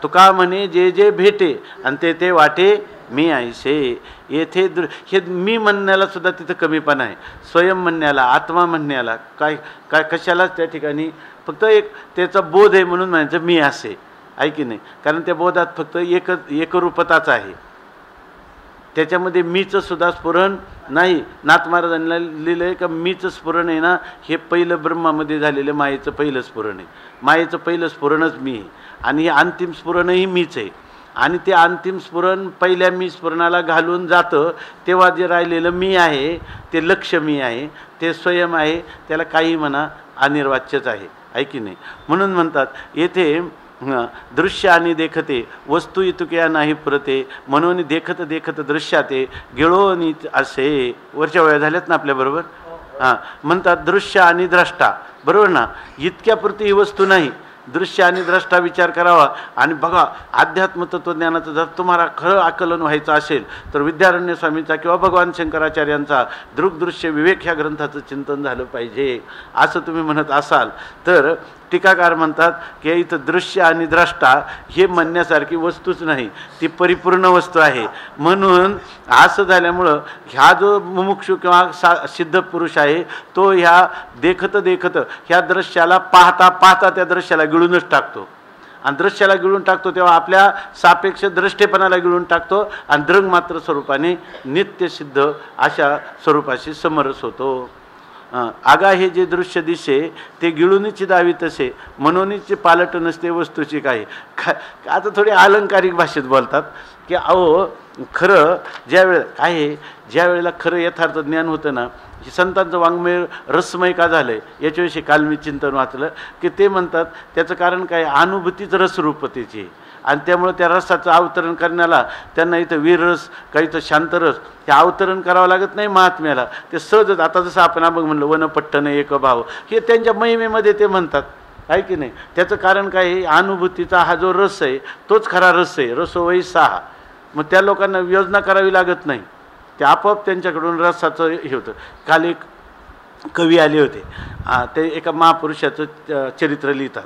[SPEAKER 1] तुका म्हणे जे जे भेटे आणि ते ते वाटे मी ऐसे. येथे हे मी म्हणण्याला सुद्धा तिथं कमीपणा आहे. स्वयं म्हणण्याला, आत्मा म्हणण्याला काय काय कशालाच त्या ठिकाणी फक्त एक त्याचा बोध आहे म्हणून म्हणायचं मी असे आहे की नाही. कारण त्या बोधात फक्त एकरूपताच आहे, त्याच्यामध्ये मीचं सुद्धा स्फुरण नाही. नाथ महाराजांनी लिहिलं आहे का मीचं स्फुरण आहे ना, हे पहिलं ब्रह्मामध्ये झालेलं मायेचं पहिलं स्फुरण आहे. मायेचं पहिलं स्फुरणच मी आहे, आणि हे अंतिम स्फुरणही मीच आहे. आणि ते अंतिम स्फुरण पहिल्या मी स्फुरणाला घालून जातं तेव्हा जे राहिलेलं मी आहे ते लक्ष मी आहे, ते स्वयं आहे, त्याला काही म्हणा अनिर्वाच्यच आहे की नाही. म्हणून म्हणतात येथे दृश्य आणि देखते वस्तू इतुक्या नाही पुरते, म्हणून देखत देखत दृश्याते गिळोनी असे. वरच्या वेळा झाल्यात ना आपल्याबरोबर. हां, म्हणतात दृश्य आणि द्रष्टा, बरोबर ना. इतक्यापुरती ही वस्तू नाही, दृश्य आणि द्रष्टा विचार करावा. आणि बघा, अध्यात्म तत्त्वज्ञानाचं जर तुम्हाला खरं आकलन व्हायचं असेल तर विद्यारण्य स्वामींचा किंवा भगवान शंकराचार्यांचा दृग्दृश्य विवेक ह्या ग्रंथाचं चिंतन झालं पाहिजे. असं तुम्ही म्हणत असाल तर टीकाकार म्हणतात की इथं दृश्य आणि द्रष्टा हे म्हणण्यासारखी वस्तूच नाही, ती परिपूर्ण वस्तू आहे. म्हणून असं झाल्यामुळं ह्या जो मुमुक्षू किंवा सिद्ध पुरुष आहे तो ह्या देखत देखत ह्या दृश्याला पाहता पाहता त्या दृश्याला गिळूनच टाकतो, आणि दृश्याला गिळून टाकतो तेव्हा आपल्या सापेक्ष दृष्टेपणाला गिळून टाकतो, आणि दृंग मात्र स्वरूपाने नित्यसिद्ध अशा स्वरूपाशी समरस होतो. आगा हे जे दृश्य दिसे ते गिळूनची दावी तसे, म्हणूनच पालट नसते वस्तूची काही. आता थोडी अलंकारिक भाषेत बोलतात की अहो खरं ज्या वेळेला काय आहे, ज्या वेळेला खरं यथार्थ ज्ञान होतं ना, संतांचं वाङ्मय रसमय का झालं आहे याच्याविषयी काल मी चिंतन वाचलं की ते म्हणतात त्याचं कारण काय, अनुभूतीच रसरूपतेची, आणि त्यामुळे त्या रसाचं अवतरण करण्याला त्यांना इथं वीररस काही तर शांतरस हे अवतरण करावं लागत नाही महात्म्याला, ते सहजच. आता जसं आपण आपण म्हणलं वनपट्टन एक भाव, हे त्यांच्या महिमेमध्ये ते म्हणतात आहे की नाही. त्याचं कारण काय आहे, अनुभूतीचा हा जो रस आहे तोच खरा रस आहे. रसो वै सहा. मग त्या लोकांना योजना करावी लागत नाही, ते आपोआप त्यांच्याकडून रसाचं हे होतं. काल एक कवी आले होते, ते एका महापुरुषाचं चरित्र लिहितात,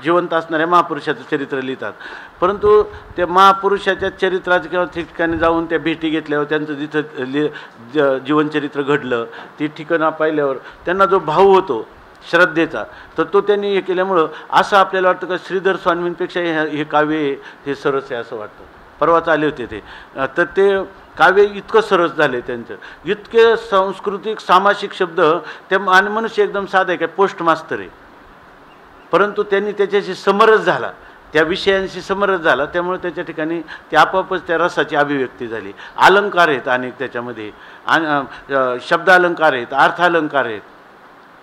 [SPEAKER 1] जिवंत असणाऱ्या महापुरुषाचं चरित्र लिहितात. परंतु त्या महापुरुषाच्या चरित्राचं किंवा ठिकाणी जाऊन त्या भेटी घेतल्यावर त्यांचं जिथं जीवनचरित्र घडलं ती ठिकाणं पाहिल्यावर त्यांना जो भाव होतो श्रद्धेचा, तर तो त्यांनी हे केल्यामुळं असं आपल्याला वाटतं का श्रीधर स्वामींपेक्षा हे काव्य हे सरस आहे असं वाटतं. परवाच आले होते ते, तर ते काव्य इतकं सरस झाले त्यांचं, इतके सांस्कृतिक सामासिक शब्द ते. आणि मनुष्य एकदम साधा आहे, काय पोस्ट मास्तर आहे, परंतु त्यांनी त्याच्याशी समरस झाला, त्या विषयांशी समरस झाला, त्यामुळे त्याच्या ठिकाणी ते आपोआपच त्या रसाची अभिव्यक्ती झाली. अलंकार आहेत अनेक त्याच्यामध्ये, शब्दालंकार आहेत, अर्थालंकार आहेत,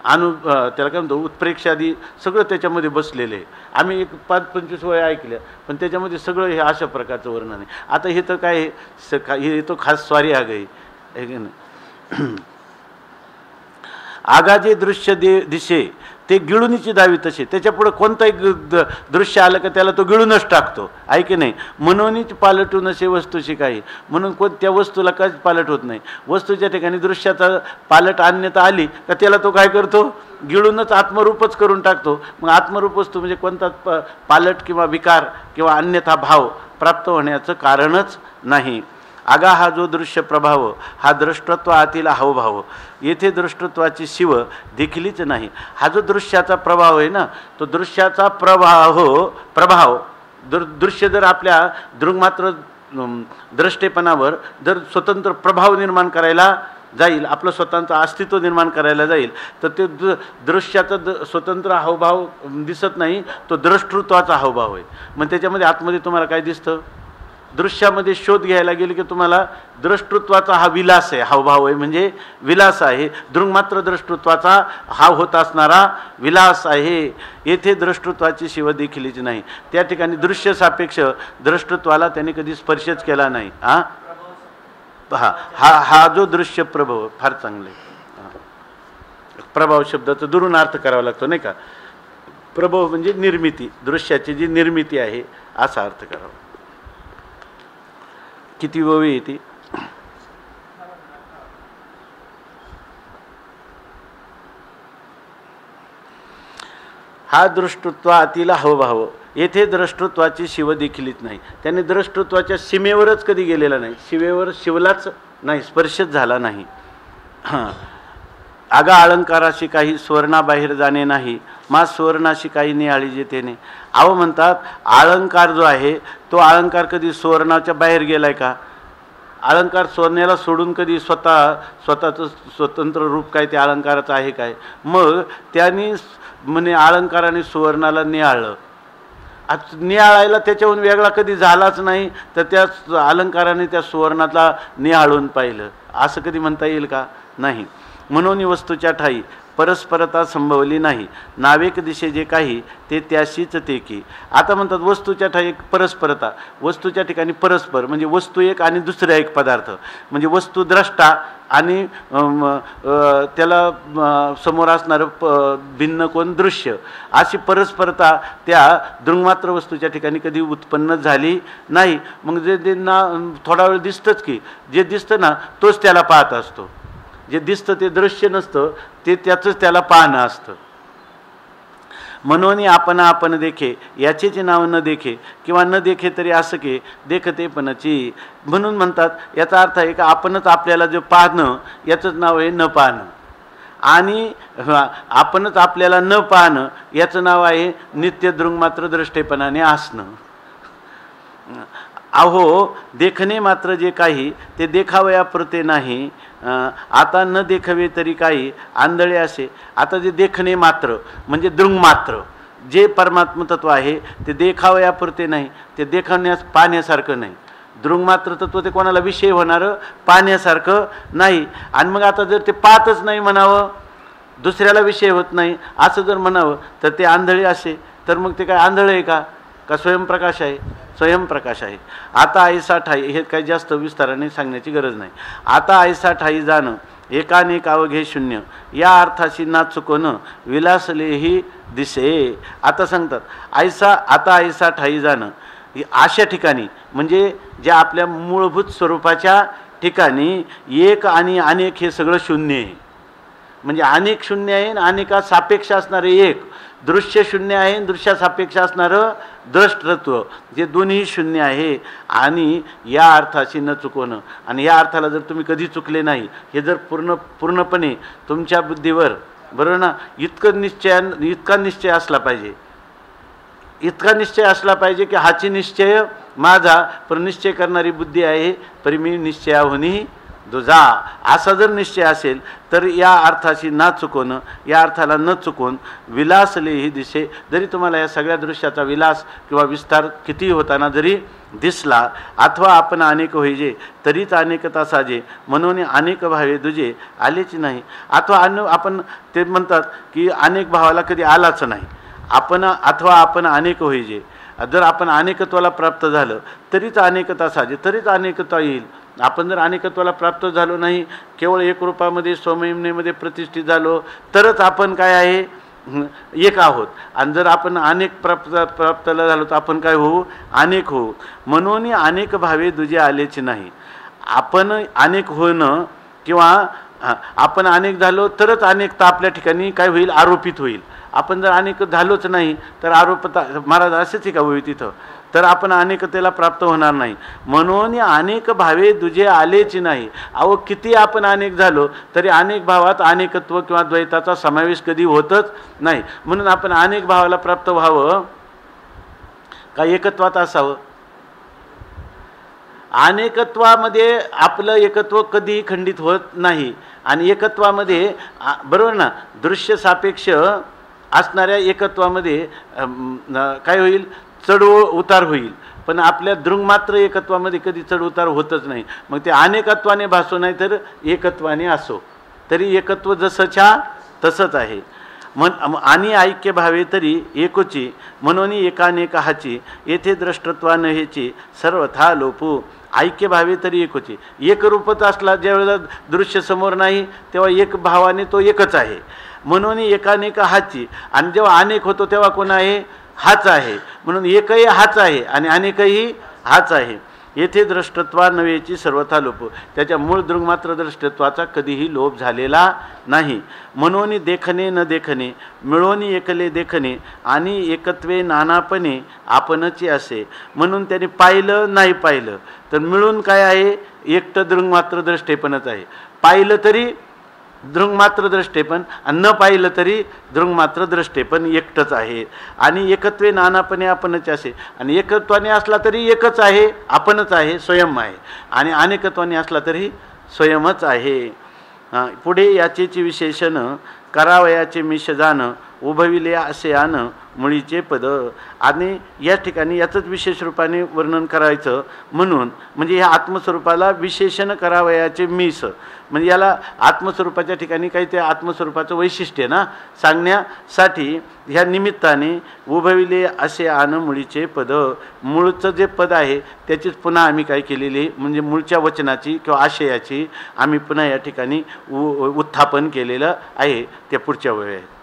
[SPEAKER 1] त्याला काय म्हणतो उत्प्रेक्षादी सगळं त्याच्यामध्ये बसलेलं आहे. आम्ही एक 5-25 वेळा ऐकल्या, पण त्याच्यामध्ये सगळं हे अशा प्रकारचं वर्णन आहे. आता हे तर काय हे तो खास स्वारी आ गई आहे की नाही. आगा जे दृश्य दिसे ते गिळूनीची दावी तसे, त्याच्यापुढं कोणतंही दृश्य आलं का त्याला तो गिळूनच टाकतो आहे की नाही. म्हणूनच पालटू नसे वस्तूची काही, म्हणून त्या वस्तूला काहीच पालट होत नाही. वस्तूच्या ठिकाणी दृश्याचा पालट आणण्यात आली का त्याला तो काय करतो, गिळूनच आत्मरूपच करून टाकतो. मग आत्मरूप वस्तू म्हणजे कोणताच पालट किंवा विकार किंवा अन्यथा भाव प्राप्त होण्याचं कारणच नाही. आगा हा जो दृश्य प्रभाव हा दृष्टत्व आतील हावभाव, येथे दृष्टत्वाची शिव देखीलच नाही. हा जो दृश्याचा प्रभाव आहे ना, तो दृश्याचा प्रभाव दृश्य जर आपल्या दृंगमात्र दृष्टेपणावर जर स्वतंत्र प्रभाव निर्माण करायला जाईल, आपलं स्वतःचं अस्तित्व निर्माण करायला जाईल, तर ते दृश्याचा स्वतंत्र हावभाव दिसत नाही, तो द्रष्टृत्वाचा हावभाव आहे. मग त्याच्यामध्ये आतमध्ये तुम्हाला काय दिसतं, दृश्यामध्ये शोध घ्यायला गेले की तुम्हाला द्रष्टृत्वाचा हा विलास आहे, हावभाव आहे म्हणजे विलास आहे. दृंगमात्र द्रष्टृत्वाचा हा होत असणारा विलास आहे. येथे द्रष्टृत्वाची शिव देखीलच नाही. त्या ठिकाणी दृश्य सापेक्ष द्रष्टृत्वाला त्याने कधी स्पर्शच केला नाही. हा हा जो दृश्य प्रभाव फार चांगले. प्रभाव शब्दाचा दुरून अर्थ करावा लागतो नाही का. प्रभाव म्हणजे निर्मिती, दृश्याची जी निर्मिती आहे असा अर्थ करावा. किती ववी येते. हा दृष्टृत्व अतिला हवभाव. येथे द्रष्टृत्वाची शिव देखीलच नाही. त्याने द्रष्टृत्वाच्या सीमेवरच कधी गेलेला नाही. शिवेवर शिवलाच नाही, स्पर्शच झाला नाही. हां, आगा अलंकाराशी काही स्वर्णाबाहेर जाणे नाही, मा स्वर्णाशी काही नियाळी जेतेने. अहो म्हणतात अलंकार जो आहे तो अलंकार कधी स्वर्णाच्या बाहेर गेलाय का. अलंकार स्वर्णाला सोडून कधी स्वतःचं स्वतंत्र रूप काय ते अलंकाराचं आहे काय. मग त्यांनी म्हणे अलंकाराने सुवर्णाला नियाळलं. निहाळायला त्याच्याहून वेगळा कधी झालाच नाही. तर त्या अलंकाराने त्या सुवर्णाला निहाळून पाहिलं असं कधी म्हणता येईल का. नाही. म्हणून वस्तूच्या ठाई परस्परता संभवली नाही. नावेक दिशे जे काही ते त्याशीच ते की. आता म्हणतात वस्तूच्या ठाई एक परस्परता. वस्तूच्या ठिकाणी परस्पर म्हणजे वस्तू एक आणि दुसरा एक पदार्थ म्हणजे वस्तू द्रष्टा आणि त्याला समोर असणारं भिन्न कोण दृश्य. अशी परस्परता त्या दृंगमात्र वस्तूच्या ठिकाणी कधी उत्पन्न झाली नाही. मग जे ना थोडा वेळ दिसतंच की जे दिसतं ना तोच त्याला पाहत असतो. जे दिसतं ते दृश्य नसतं, ते त्याचंच त्याला पाहणं असतं. म्हणून आपण देखे याचेचे नाव न देखे किंवा न देखे तरी असं के देखते पणची. म्हणून म्हणतात याचा अर्थ आहे का आपणच आपल्याला जे पाहणं याचंच नाव आहे न पाहणं. आणि आपणच आपल्याला न पाहणं याचं नाव आहे नित्य दृंगमात्र दृष्टेपणाने असणं. अहो देखणे मात्र जे काही ते देखावयापुरते नाही. आता न देखवे तरी काही आंधळे असे. आता जे देखणे मात्र म्हणजे दृंगमात्र जे परमात्म तत्व आहे ते देखावयापुरते नाही, ते देखण्यास पाहण्यासारखं नाही. दृंगमात्र तत्व ते कोणाला विषय होणारं पाहण्यासारखं नाही. आणि मग आता जर ते पाहतच नाही म्हणावं, दुसऱ्याला विषय होत नाही असं जर म्हणावं तर ते आंधळे असे. तर मग ते काय आंधळे आहे का स्वयंप्रकाश आहे. स्वयंप्रकाश आहे. आता ऐसा ठाई हे काही जास्त विस्ताराने सांगण्याची गरज नाही. आता ऐसा ठाई जाणं एकानेक अवघे शून्य या अर्थाशी ना चुकवणं विलासलेही दिसे. आता सांगतात आता ऐसा ठाई जाणं अशा ठिकाणी म्हणजे ज्या आपल्या मूलभूत स्वरूपाच्या ठिकाणी एक आणि अनेक हे सगळं शून्य आहे. म्हणजे अनेक शून्य आहे आणि अनेका सापेक्ष असणारे एक. दृश्य शून्य आहे, दृश्यासापेक्ष असणारं द्रष्टृत्व जे दोन्ही शून्य आहे. आणि या अर्थाशी न चुकवणं. आणि या अर्थाला जर तुम्ही कधी चुकले नाही हे जर पूर्णपणे तुमच्या बुद्धीवर बरोबर ना इतका निश्चय असला पाहिजे. इतका निश्चय असला पाहिजे की हाची निश्चय माझा पण निश्चय करणारी बुद्धी आहे परी मी निश्चयाहुनी दुजा. असा जर निश्चय असेल तर या अर्थाशी ना चुकवणं या अर्थाला न चुकवून विलासलेही दिसे. जरी तुम्हाला या सगळ्या दृश्याचा विलास किंवा विस्तार किती होताना जरी दिसला अथवा आपण अनेक होईजे तरीच अनेकता साजे म्हणून अनेक भावे दुजे आलेच नाही. अथवा आपण ते म्हणतात की अनेक भावाला कधी आलाच नाही. आपण अनेक होईजे. जर आपण अनेकत्वाला प्राप्त झालं तरीच अनेकता साजे, तरीच अनेकता येईल. आपण जर अनेकत्वाला प्राप्त झालो नाही, केवळ एक रूपामध्ये स्वमहिमेमध्ये प्रतिष्ठित झालो तरच आपण काय आहे एक आहोत. आणि जर आपण अनेक प्राप्तला झालो तर आपण काय होऊ अनेक होऊ. म्हणून अनेक भावे दुजे आलेच नाही. आपण अनेक होणं किंवा आपण अनेक झालो तरच अनेकता आपल्या ठिकाणी काय होईल आरोपित होईल. आपण जर अनेक झालोच नाही तर आरोपता महाराज असेच आहे का होईल तिथं तर आपण अनेकतेला प्राप्त होणार नाही. म्हणून अनेक भावे दुजे आलेच नाही. अहो किती आपण अनेक झालो तरी अनेक भावात अनेकत्व किंवा द्वैताचा समावेश कधी होतच नाही. म्हणून आपण अनेक भावाला प्राप्त व्हावं का एकत्वात असावं. अनेकत्वामध्ये आपलं एकत्व कधीही खंडित होत नाही. आणि एकत्वामध्ये बरोबर ना दृश्य सापेक्ष असणाऱ्या एकत्वामध्ये काय होईल चढ उतार होईल. पण आपल्या दृंगमात्र एकत्वामध्ये कधी चढउतार होतच नाही. मग ते अनेकत्वाने भासो नाही तर एकत्वाने असो तरी एकत्व जसंच्या तसंच आहे. आणि ऐक्य भावे तरी एकोची म्हणून एकानेकाहाची येथे द्रष्टत्वा नहेची सर्वथा लोपू. ऐक्य भावे तरी एकोची, एकरूपच असला ज्यावेळेला दृश्य समोर नाही तेव्हा एक भावाने तो एकच आहे. म्हणून एकानेका हाची, आणि जेव्हा अनेक होतो तेव्हा कोण आहे? हाच आहे. म्हणून एकही हाच आहे आणि अनेकही हाच आहे. येथे द्रष्टत्वा नव्हेची सर्वथा लोप, त्याच्या मूळ दृंगमात्र द्रष्टत्वाचा कधीही लोप झालेला नाही. म्हणून देखणे न देखणे मिळून एकले देखणे आणि एकत्वे नानापणे आपणची असे. म्हणून त्याने पाहिलं नाही पाहिलं तर मिळून काय आहे? एकटं दृंगमात्र द्रष्टेपणच आहे. पाहिलं तरी दृंगमात्र द्रष्टेपण आणि न पाहिलं तरी दृंगमात्र द्रष्टेपण एकटंच आहे. आणि एकत्वे नानापणे आपणच असे, आणि एकत्वाने असला तरी एकच आहे, आपणच आहे, स्वयं आहे. आणि अनेकत्वाने असला तरी स्वयंच आहे. पुढे याचेची विशेषण करावयाचे मिश जाण उभविले असे आण मुळीचे पद. आणि या ठिकाणी याचंच विशेष रूपाने वर्णन करायचं म्हणून म्हणजे ह्या आत्मस्वरूपाला विशेषण करावयाचे मिस, म्हणजे याला आत्मस्वरूपाच्या ठिकाणी काही ते आत्मस्वरूपाचं वैशिष्ट्य ना सांगण्यासाठी ह्या निमित्ताने उभविले असे आण मुळीचे पद. मूळचं जे पद आहे त्याचीच पुन्हा आम्ही काय केलेली म्हणजे मूळच्या वचनाची किंवा आशयाची आम्ही पुन्हा या ठिकाणी उत्थापन केलेलं आहे. ते पुढच्या वेळी आहे.